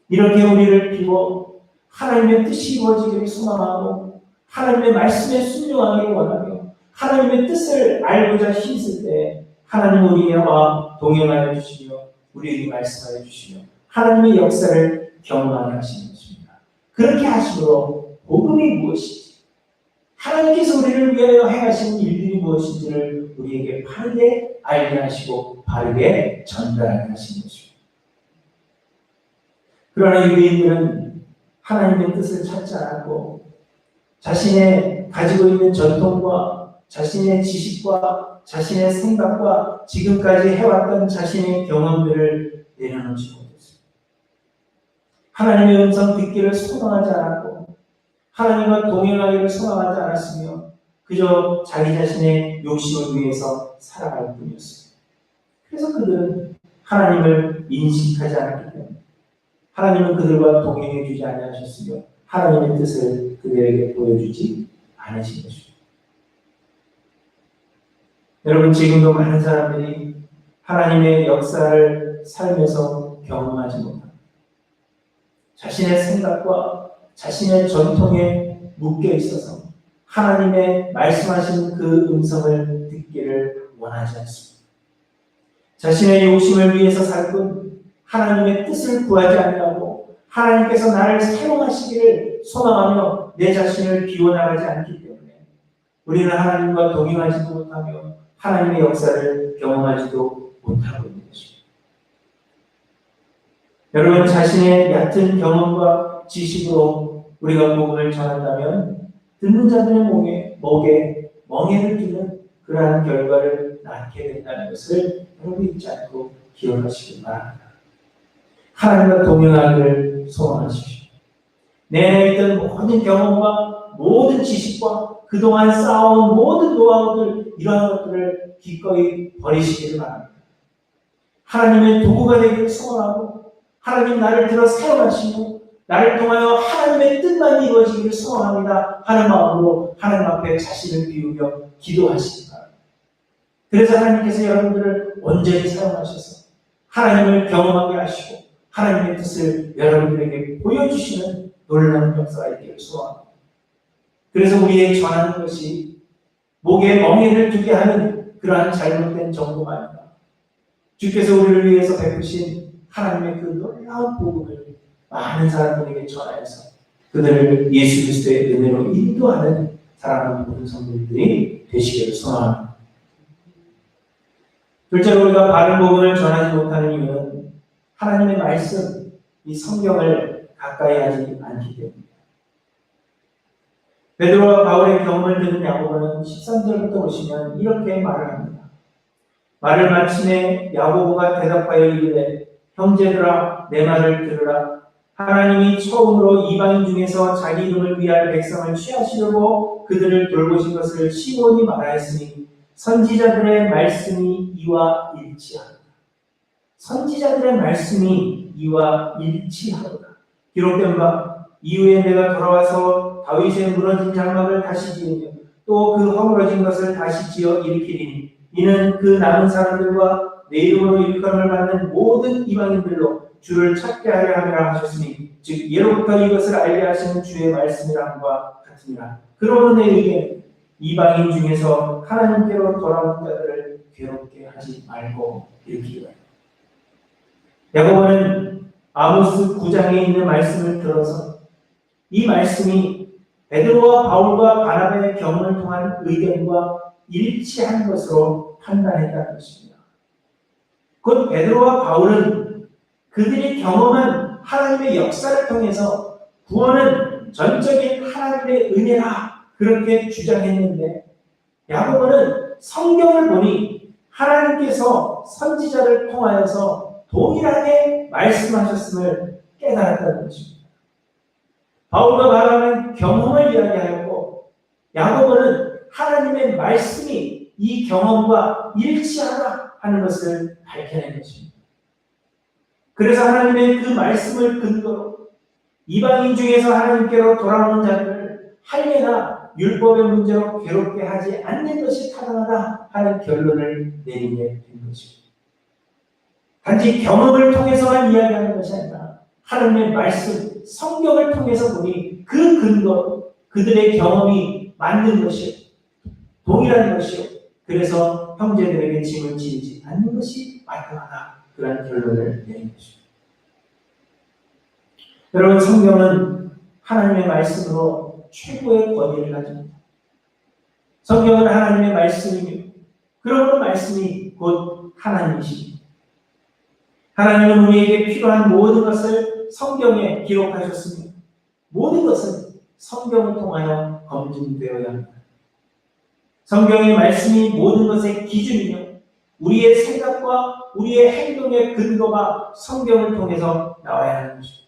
이렇게 우리를 비워 하나님의 뜻이 이루어지기를 소망하고 하나님의 말씀에 순종하기를 원하며 하나님의 뜻을 알고자 힘쓸 때 하나님 우리와 동행하여 주시며 우리에게 말씀하여 주시며 하나님의 역사를 경험하게 하시는 것입니다. 그렇게 하심으로 복음이 무엇인지, 하나님께서 우리를 위하여 행하시는 일들이 무엇인지를 우리에게 바르게 알게 하시고 바르게 전달하게 하시는 것입니다. 그러나 유대인들은 하나님의 뜻을 찾지 않았고 자신의 가지고 있는 전통과 자신의 지식과 자신의 생각과 지금까지 해왔던 자신의 경험들을 내려놓지 못했습니다. 하나님의 음성 듣기를 소망하지 않았고 하나님과 동행하기를 소망하지 않았으며 그저 자기 자신의 욕심을 위해서 살아갈 뿐이었습니다. 그래서 그들은 하나님을 인식하지 않았기 때문에 하나님은 그들과 동행해 주지 아니하셨으며 하나님의 뜻을 그들에게 보여주지 않으신 것입니다. 여러분, 지금도 많은 사람들이 하나님의 역사를 삶에서 경험하지 못합니다. 자신의 생각과 자신의 전통에 묶여 있어서 하나님의 말씀하신 그 음성을 듣기를 원하지 않습니다. 자신의 욕심을 위해서 살 뿐 하나님의 뜻을 구하지 아니하고 하나님께서 나를 사용하시기를 소망하며 내 자신을 비워나가지 않기 때문에 우리는 하나님과 동행하지도 못하며 하나님의 역사를 경험하지도 못하고 있는 것입니다. 여러분, 자신의 얕은 경험과 지식으로 우리가 복음을 전한다면 듣는 자들의 목에 멍에를 두는 그러한 결과를 낳게 된다는 것을 여러분 잊지 않고 기억하시기 바랍니다. 하나님과 동행하기를 소원하십시오. 내 안에 있던 모든 경험과 모든 지식과 그동안 쌓아온 모든 노하우들, 이러한 것들을 기꺼이 버리시기를 바랍니다. 하나님의 도구가 되기를 소원하고 하나님 나를 들어 사용하시고 나를 통하여 하나님의 뜻만 이루어지기를 소원합니다 하는 마음으로 하나님 앞에 자신을 비우며 기도하시기 바랍니다. 그래서 하나님께서 여러분들을 온전히 사용하셔서 하나님을 경험하게 하시고 하나님의 뜻을 여러분들에게 보여주시는 놀라운 역사가 있기를 소원합니다. 그래서 우리의 전하는 것이 목에 멍에를 두게 하는 그러한 잘못된 정보가 아니다. 주께서 우리를 위해서 베푸신 하나님의 그 놀라운 복음을 많은 사람들에게 전하여서 그들을 예수 그리스도의 은혜로 인도하는 사랑하는 모든 성도들이 되시기를 소원합니다. 둘째로 우리가 바른 복음을 전하지 못하는 이유는 하나님의 말씀, 이 성경을 가까이 하지 않기 때문입니다. 베드로와 바울의 경험을 듣는 야고보는 13절부터 보시면 이렇게 말을 합니다. 말을 마침에 야고보가 대답하여 이르되 형제들아 내 말을 들으라. 하나님이 처음으로 이방인 중에서 자기 이름을 위할 백성을 취하시려고 그들을 돌보신 것을 시몬이 말하였으니 선지자들의 말씀이 이와 일치하도다. 선지자들의 말씀이 이와 일치하도다. 기록된 바 이후에 내가 돌아와서 다윗의 무너진 장막을 다시 지으며 또 그 허물어진 것을 다시 지어 일으키리니 이는 그 남은 사람들과 내 이름으로 일컬음을 받는 모든 이방인들로 주를 찾게 하려 함이라 하셨으니 즉 예로부터 이것을 알게 하시는 주의 말씀이라 함과 같으니라. 그러므로 내 의견 이방인 중에서 하나님께로 돌아온 자들을 괴롭게 하지 말고 일으키라. 야고보는 아모스 9장에 있는 말씀을 들어서 이 말씀이 베드로와 바울과 바나바의 경험을 통한 의견과 일치한 것으로 판단했다는 것입니다. 곧 베드로와 바울은 그들이 경험한 하나님의 역사를 통해서 구원은 전적인 하나님의 은혜라 그렇게 주장했는데 야고보는 성경을 보니 하나님께서 선지자를 통하여서 동일하게 말씀하셨음을 깨달았다는 것입니다. 바울과 바나바는 경험을 이야기하였고 야고보는 하나님의 말씀이 이 경험과 일치하다 하는 것을 밝혀낸 것입니다. 그래서 하나님의 그 말씀을 근거로 이방인 중에서 하나님께로 돌아오는 자들을 할례나 율법의 문제로 괴롭게 하지 않는 것이 타당하다 하는 결론을 내리게 된 것입니다. 단지 경험을 통해서만 이야기하는 것이 아니라 하나님의 말씀, 성경을 통해서 보니 그 근거로 그들의 경험이 맞는 것이 동일한 것이요. 그래서 형제들에게 짐을 지우지 않는 것이 마땅하다. 그런 결론을 내린 것입니다. 여러분, 성경은 하나님의 말씀으로 최고의 권위를 가집니다. 성경은 하나님의 말씀이며 그러므로 말씀이 곧 하나님이십니다. 하나님은 우리에게 필요한 모든 것을 성경에 기록하셨으며 모든 것은 성경을 통하여 검증되어야 합니다. 성경의 말씀이 모든 것의 기준이며 우리의 생각과 우리의 행동의 근거가 성경을 통해서 나와야 하는 것입니다.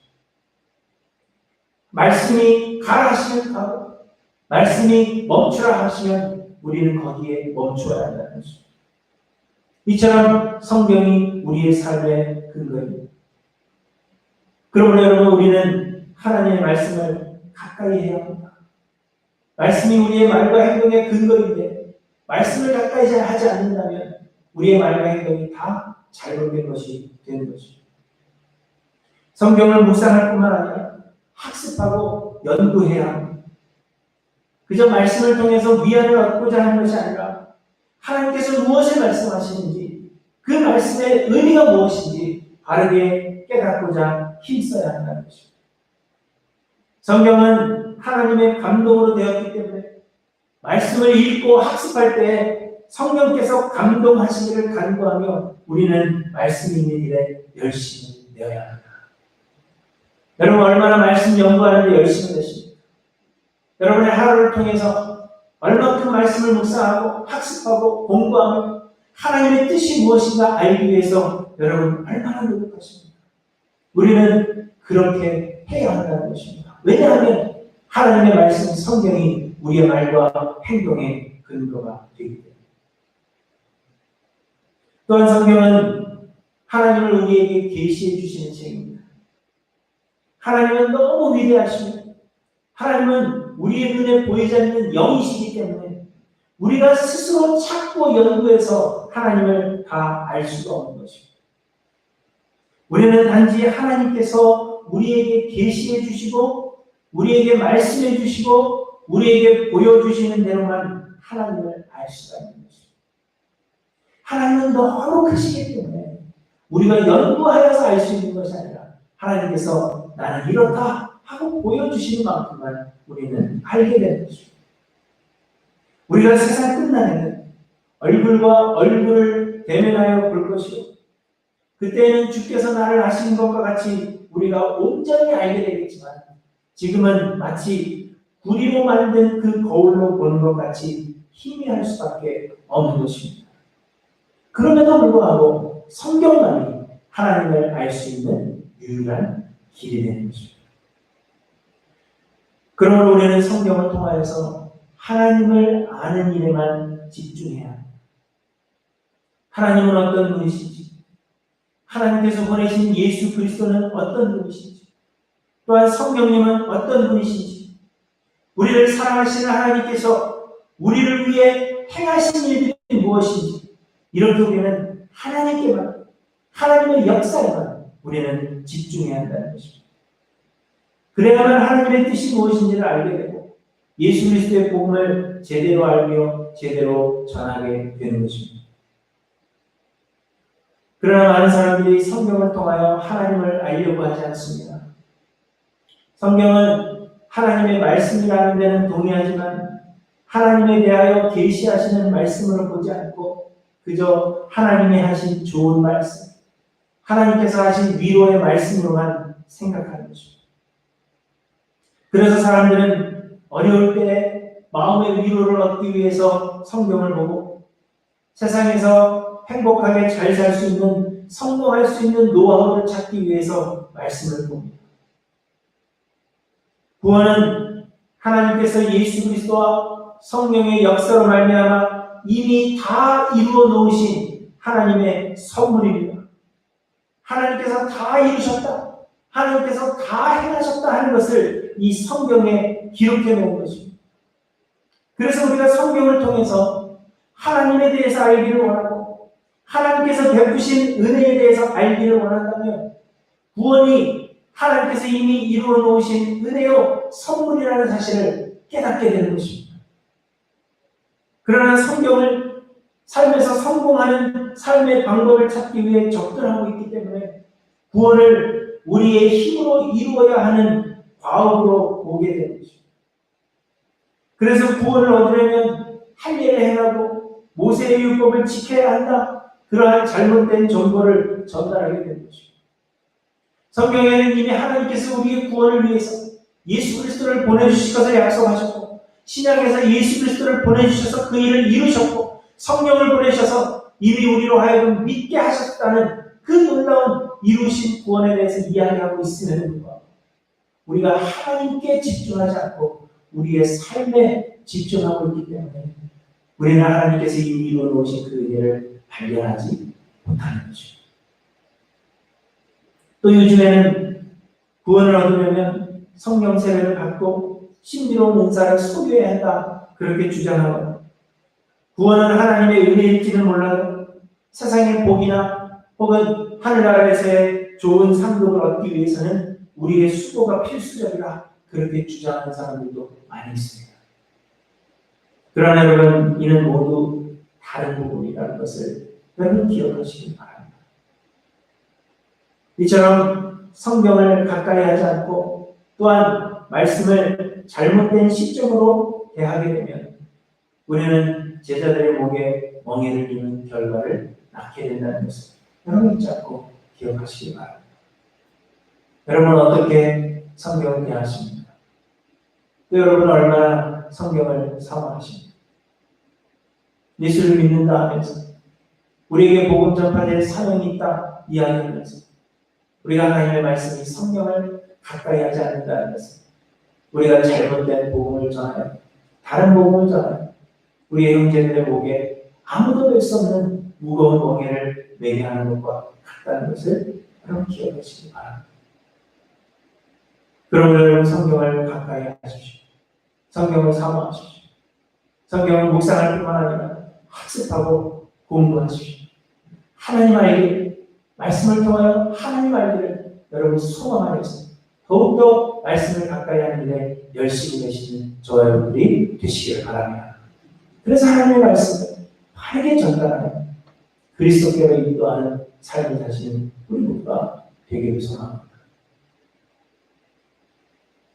말씀이 가라 하시면 가고 말씀이 멈추라 하시면 우리는 거기에 멈춰야 한다는 것입니다. 이처럼 성경이 우리의 삶의 근거입니다. 그러므로 여러분, 우리는 하나님의 말씀을 가까이 해야 합니다. 말씀이 우리의 말과 행동의 근거인데 말씀을 가까이 하지 않는다면 우리의 말과 행동이 다 잘못된 것이 되는 것입니다. 성경을 묵상할 뿐만 아니라 학습하고 연구해야 합니다. 그저 말씀을 통해서 위안을 얻고자 하는 것이 아니라 하나님께서 무엇을 말씀하시는지 그 말씀의 의미가 무엇인지 바르게 깨닫고자 힘써야 한다는 것입니다. 성경은 하나님의 감동으로 되었기 때문에 말씀을 읽고 학습할 때 성령께서 감동하시기를 간구하며 우리는 말씀 있는 일에 열심히 내어야 합니다. 여러분, 얼마나 말씀 연구하는 데 열심히 되십니까? 여러분의 하루를 통해서 얼마큼 말씀을 묵상하고 학습하고 공부하며 하나님의 뜻이 무엇인가 알기 위해서 여러분 얼마나 노력하십니까? 우리는 그렇게 해야 한다는 것입니다. 왜냐하면 하나님의 말씀, 성경이 우리의 말과 행동의 근거가 되기 때문에. 또한 성경은 하나님을 우리에게 계시해 주시는 책입니다. 하나님은 너무 위대하시며 하나님은 우리의 눈에 보이지 않는 영이시기 때문에 우리가 스스로 찾고 연구해서 하나님을 다 알 수가 없는 것입니다. 우리는 단지 하나님께서 우리에게 계시해 주시고 우리에게 말씀해 주시고 우리에게 보여주시는 대로만 하나님을 알 수가 있는 것입니다. 하나님은 너무 크시기 때문에 우리가 연구하여서 알 수 있는 것이 아니라 하나님께서 나는 이렇다 하고 보여주시는 만큼만 우리는 알게 되는 것입니다. 우리가 세상 끝날에는 얼굴과 얼굴을 대면하여 볼 것이요, 그때는 주께서 나를 아시는 것과 같이 우리가 온전히 알게 되겠지만 지금은 마치 구리로 만든 그 거울로 보는 것 같이 희미할 수밖에 없는 것입니다. 그럼에도 불구하고 성경만이 하나님을 알 수 있는 유일한 길이 되는 것입니다. 그러므로 우리는 성경을 통하여서 하나님을 아는 일에만 집중해야 합니다. 하나님은 어떤 분이신지, 하나님께서 보내신 예수 그리스도는 어떤 분이신지, 또한 성령님은 어떤 분이신지, 우리를 사랑하시는 하나님께서 우리를 위해 행하신 일들이 무엇인지, 이렇게 우리는 하나님께만, 하나님의 역사에만 우리는 집중해야 한다는 것입니다. 그래야만 하나님의 뜻이 무엇인지를 알게 되고 예수 그리스도의 복음을 제대로 알며 제대로 전하게 되는 것입니다. 그러나 많은 사람들이 성경을 통하여 하나님을 알려고 하지 않습니다. 성경은 하나님의 말씀이라는 데는 동의하지만 하나님에 대하여 계시하시는 말씀으로 보지 않고 그저 하나님이 하신 좋은 말씀, 하나님께서 하신 위로의 말씀으로만 생각하는 것입니다. 그래서 사람들은 어려울 때 마음의 위로를 얻기 위해서 성경을 보고 세상에서 행복하게 잘 살 수 있는, 성공할 수 있는 노하우를 찾기 위해서 말씀을 봅니다. 구원은 하나님께서 예수 그리스도와 성령의 역사로 말미암아 이미 다 이루어 놓으신 하나님의 선물입니다. 하나님께서 다 이루셨다, 하나님께서 다 행하셨다 하는 것을 이 성경에 기록해 놓은 것입니다. 그래서 우리가 성경을 통해서 하나님에 대해서 알기를 원하고 하나님께서 베푸신 은혜에 대해서 알기를 원한다면 구원이 하나님께서 이미 이루어 놓으신 은혜요 선물이라는 사실을 깨닫게 되는 것입니다. 그러나 성경을 삶에서 성공하는 삶의 방법을 찾기 위해 접근하고 있기 때문에 구원을 우리의 힘으로 이루어야 하는 과업으로 보게 되는 것입니다. 그래서 구원을 얻으려면 할례를 행하고 모세의 율법을 지켜야 한다. 그러한 잘못된 정보를 전달하게 되는 것입니다. 성경에는 이미 하나님께서 우리의 구원을 위해서 예수 그리스도를 보내주실 것을 약속하셨고, 신약에서 예수 그리스도를 보내주셔서 그 일을 이루셨고, 성령을 보내셔서 이미 우리로 하여금 믿게 하셨다는 그 놀라운 이루신 구원에 대해서 이야기하고 있음에도 불구하고 우리가 하나님께 집중하지 않고 우리의 삶에 집중하고 있기 때문에 우리는 하나님께서 이미 이루어 놓으신 그 은혜를 발견하지 못하는 것입니다. 또 요즘에는 구원을 얻으려면 성령 세례를 받고 신비로운 은사를 소유해야 한다, 그렇게 주장하고, 구원은 하나님의 은혜일지는 몰라도 세상의 복이나 혹은 하늘나라에서의 좋은 상급을 얻기 위해서는 우리의 수고가 필수적이라, 그렇게 주장하는 사람들도 많이 있습니다. 그러나 여러분, 이는 모두 다른 부분이라는 것을 여러분 기억하시기 바랍니다. 이처럼 성경을 가까이 하지 않고 또한 말씀을 잘못된 시점으로 대하게 되면 우리는 제자들의 목에 멍에를 이는 결과를 낳게 된다는 것을 여러분 잊지 않고 기억하시기 바랍니다. 여러분은 어떻게 성경을 대하십니까? 또 여러분은 얼마나 성경을 사모하십니까? 예수를 믿는다 하면서 우리에게 복음 전파될 사명이 있다 이야기하면서 우리가 하나님의 말씀이 성경을 가까이 하지 않는다는 것은 우리가 잘못된 복음을 전하여 다른 복음을 전하여 우리의 형제들의 목에 아무도 될 수 없는 무거운 멍에를 매게 하는 것과 같다는 것을 여러분 기억하시기 바랍니다. 그러므로 여러분 성경을 가까이 하십시오. 성경을 사모하십시오. 성경을 묵상할 뿐만 아니라 학습하고 공부하십시오. 하나님 알기를, 말씀을 통하여 하나님 알기를 여러분 소망하면서 더욱더 말씀을 가까이 하는 데 열심히 계시는 저와 여러분들이 되시기를 바랍니다. 그래서 하나님의 말씀을 바르게 전달하는 그리스도께로 인도하는 삶을 사시는 우리 모두가 되기를 소망합니다.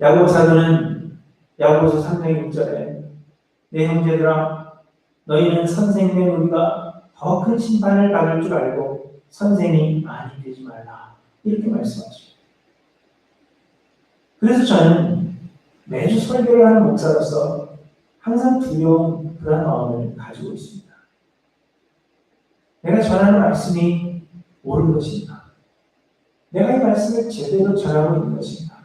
야고보 사도는 야고보서 3장 6절에 내 형제들아 너희는 선생님의 우리가 더 큰 심판을 받을 줄 알고 선생이 많이 되지 말라, 이렇게 말씀하십니다. 그래서 저는 매주 설교를 하는 목사로서 항상 두려운 그런 마음을 가지고 있습니다. 내가 전하는 말씀이 옳은 것인가? 내가 이 말씀을 제대로 전하고 있는 것인가?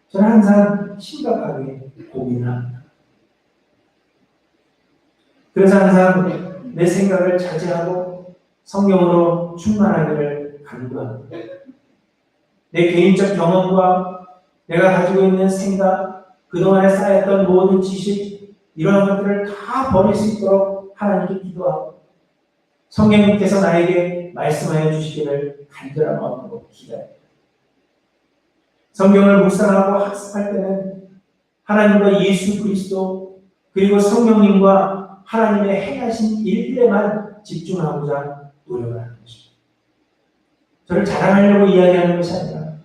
저는 항상 심각하게 고민을 합니다. 그래서 항상 내 생각을 자제하고 성경으로 충만하기를 간구합니다. 내 개인적 경험과 내가 가지고 있는 생각, 그동안에 쌓였던 모든 지식, 이러한 것들을 다 버릴 수 있도록 하나님께 기도하고 성령님께서 나에게 말씀하여 주시기를 간절한 마음으로 기도합니다. 성경을 묵상하고 학습할 때는 하나님과 예수 그리스도 그리고 성령님과 하나님의 행하신 일들에만 집중하고자 노력을 하는 것입니다. 저를 자랑하려고 이야기하는 것이 아니라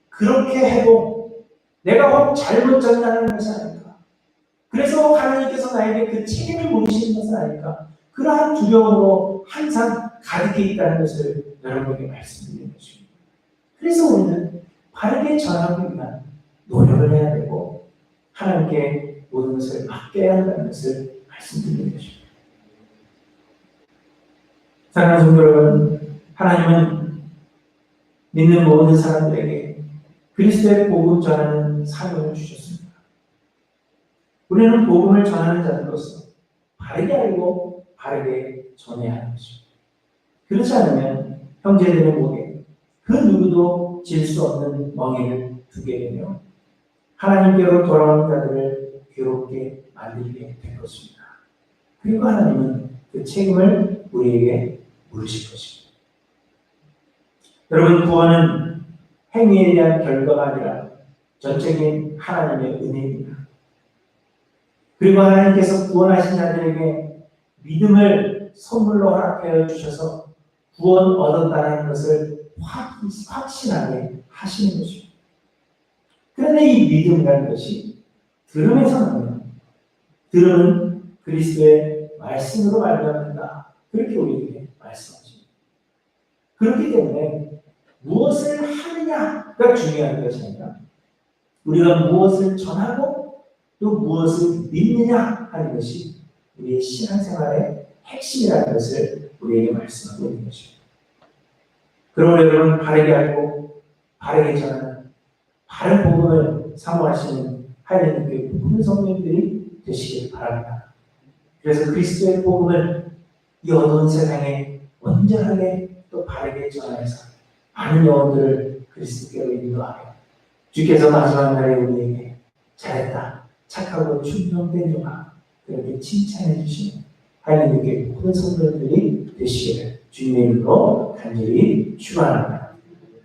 그렇게 해도 내가 혹 잘못 전달하는 것이 아닐까, 그래서 하나님께서 나에게 그 책임을 물으시는 것은 아닐까, 그러한 두려움으로 항상 가득해 있다는 것을 여러분에게 말씀드리는 것입니다. 그래서 우리는 바르게 전하기 위한 노력을 해야 되고 하나님께 모든 것을 맡겨야 한다는 것을 말씀드리는 것입니다. 사랑하는 성도 여러분, 하나님은 믿는 모든 사람들에게 그리스도의 복음 전하는 사명을 주셨습니다. 우리는 복음을 전하는 자들로서 바르게 알고 바르게 전해야 하는 것입니다. 그렇지 않으면 형제들의 목에 그 누구도 질 수 없는 멍에를 두게 되며 하나님께로 돌아오는 자들을 괴롭게 만들게 될 것입니다. 그리고 하나님은 그 책임을 우리에게 물으실 것입니다. 여러분, 구원은 행위에 대한 결과가 아니라 전적인 하나님의 은혜입니다. 그리고 하나님께서 구원하신 자들에게 믿음을 선물로 허락하여 주셔서 구원 얻었다는 것을 확신하게 하시는 것입니다. 그런데 이 믿음이라는 것이 들음에서 나옵니다. 들음은 그리스도의 말씀으로 말미암는다. 그렇게 우리에게 말씀하십니다. 그렇기 때문에 무엇을 하느냐가 중요한 것이 아니라 우리가 무엇을 전하고 또 무엇을 믿느냐 하는 것이 우리의 신앙생활의 핵심이라는 것을 우리에게 말씀하고 있는 것입니다. 그러므로 여러분 바르게 알고 바르게 전하는 바른 복음을 사모하시는 하나님의 모든 성도님들이 되시길 바랍니다. 그래서 그리스도의 복음을 이 어두운 세상에 온전하게 또 바르게 전하여서 많은 영혼들을 그리스도께로 인도하여 주께서 마지막 날에 우리에게 잘했다, 착하고 충성된 종아 그렇게 칭찬해 주시는 하나님께 모든 성도들이 되시기를 주님의 이름으로 간절히 축원합니다.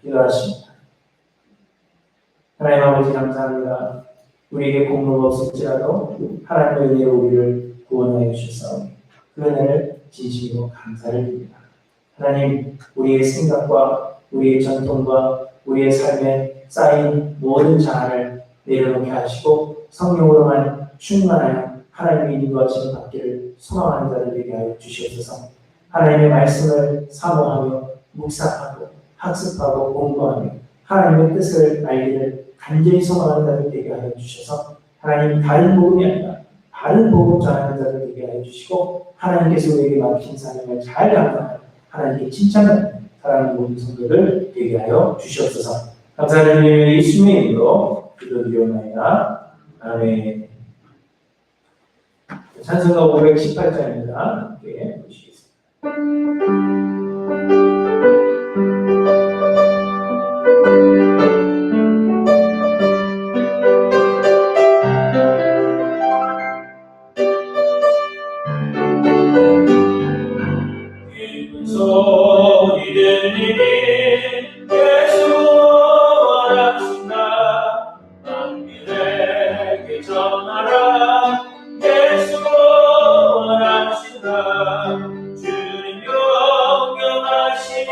기도하십니다. 하나님 아버지 감사합니다. 우리에게 공로가 없을지라도 하나님의 은혜로 우리를 구원하여 주셔서 그 은혜를 진심으로 감사를 드립니다. 하나님, 우리의 생각과 우리의 전통과 우리의 삶에 쌓인 모든 자아를 내려놓게 하시고 성령으로만 충만하여 하나님의 인도하심을 받기를 소망하는 자들 되게 하여 주시옵소서. 하나님의 말씀을 사모하며 묵상하고 학습하고 공부하며 하나님의 뜻을 알기를 간절히 소망하는 자들 되게 하여 주셔서 하나님 다른 복음이 아니라 바른 복음 전하는 자들 되게 하여 주시고 하나님께서 우리에게 맡긴 사명을 잘 감당하여 하나님께 칭찬을 사랑하는 모든 성도들 되게 하여 주시옵소서. 감사드리며 예수님의 이름으로 기도드리옵나이다. 아멘. 찬송가 518장입니다. 함께 보시겠습니다. 소리 들리니 예수 원하신다. 만민에게 전하라. 예수 원하신다. 주님 용감하시니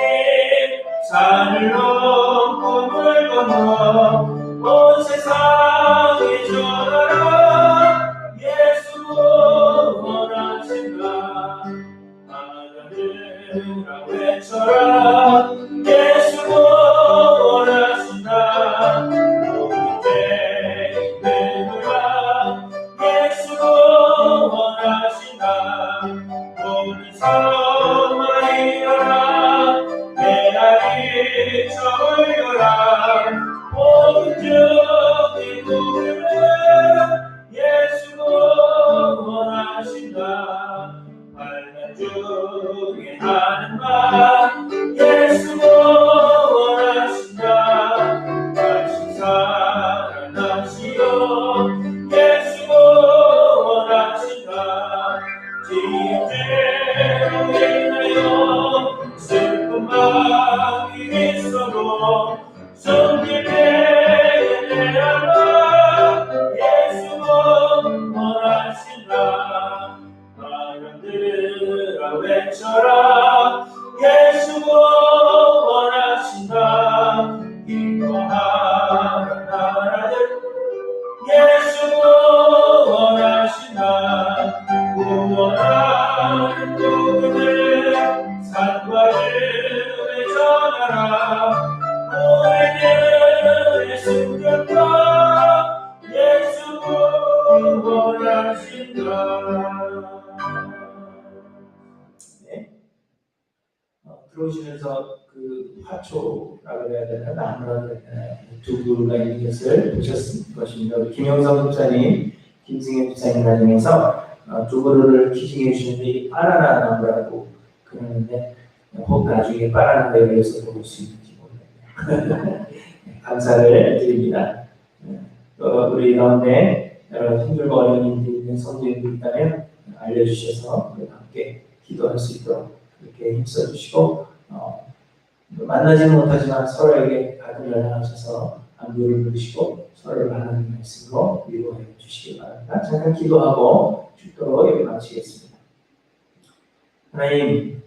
산을 넘고 물 건너 온 세상에 전하라. 예수 원하신다. 하나님이라 외쳐라. 예수 원하신다. 모든 죄인 내놓으라. 예수 원하신다. 모든 사마리아라. 메아리 저울려라. 모든 죄인 부르는 예수 원하신다. 밝은 중에 하는 말 예수 원하신다. 다시 살아나시오. 예수 원하신다. 지혜로 인하여 슬픈 마음이 있어도 숨길 때에 내어라. 예수 원하신다. 바람들아 외쳐라. 예수 원하신다. 기뻐하라 나라들. 예수 원하신다. 구원하는 누구들 산과 들에 전하라. 우리들의 숨겼다. 예수 원하신다. 네. 들어오시면서 그 화초라고 해야 되나 나무라고 해야 되나 두부가 있는 것을 보셨을 것입니다. 우리 김영선 목사님, 김승현 목사님 다니면서 두부를 키징해 주시는데 이 바나나 나무라고 그러는데 혹 나중에 바나나에 걸려서 볼 수 있는지 모르겠네요. 감사를 드립니다. 우리 가운데 여러 힘들고 어려운 일이 있는 성도님들 있다면 알려주셔서 함께 기도할 수 있도록 그렇게 힘써주시고 만나지는 못하지만 서로에게 가끔 연락하셔서 안부를 물으시고 서로를 바라는 말씀으로 위로해 주시기 바랍니다. 잠깐 기도하고 축도로 예배 마치겠습니다. 하나님,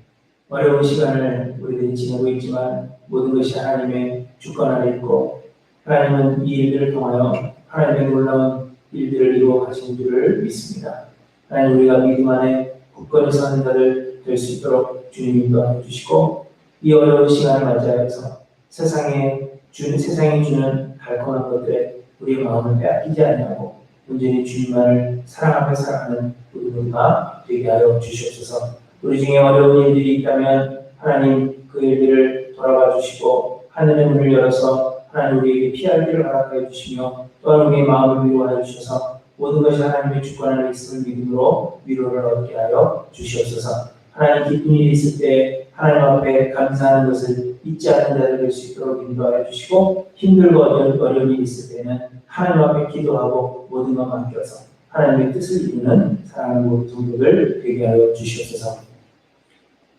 어려운 시간을 우리들이 지내고 있지만 모든 것이 하나님의 주권 아래 있고 하나님은 이 일들을 통하여 하나님의 놀라운 일들을 이루어 가신 줄을 믿습니다. 하나님, 우리가 믿음 안에 굳건히 서는 자들 될 수 있도록 주님 인도하여 주시고 이 어려운 시간을 맞이하여서 세상이 주는 달콤한 것들에 우리의 마음을 빼앗기지 아니하고 온전히 주님만을 사랑하며 살아가는 우리 모두가 되게 하여 주시옵소서. 우리 중에 어려운 일들이 있다면 하나님 그 일들을 돌아봐 주시고 하늘의 문을 열어서 하나님 우리에게 피할 길을 허락하여 주시며 또한 우리의 마음을 위로하여 주셔서 모든 것이 하나님의 주권 안에 있음을 믿음으로 위로를 얻게 하여 주시옵소서. 하나님 기쁜 일이 있을 때 하나님 앞에 감사하는 것을 잊지 않는 자들 될 수 있도록 인도하여 주시고 힘들고 어려운 일이 있을 때는 하나님 앞에 기도하고 모든 것 맡겨서 하나님의 뜻을 이루는 사랑하는 모든 성도들 되게 하여 주시옵소서.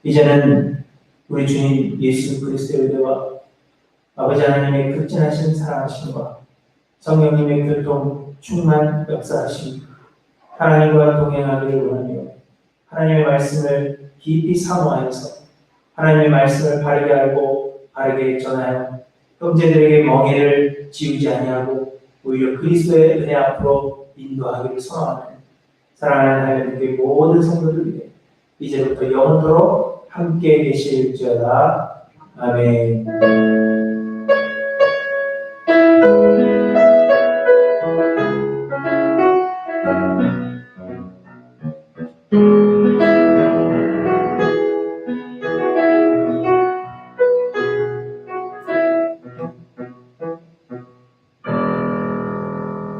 이제는 우리 주님 예수 그리스도의 은혜와 아버지 하나님의 극진하신 사랑하심과 성령님의 교통 충만 역사하심 하나님과 동행하기를 원하며 하나님의 말씀을 깊이 사모하여서 하나님의 말씀을 바르게 알고 바르게 전하여 형제들에게 멍에를 지우지 아니하고 오히려 그리스도의 은혜 앞으로 인도하기를 소원하는 사랑하는 하나님의 모든 성도들에게 이제부터 영원토록 함께 계실지어다. 아멘.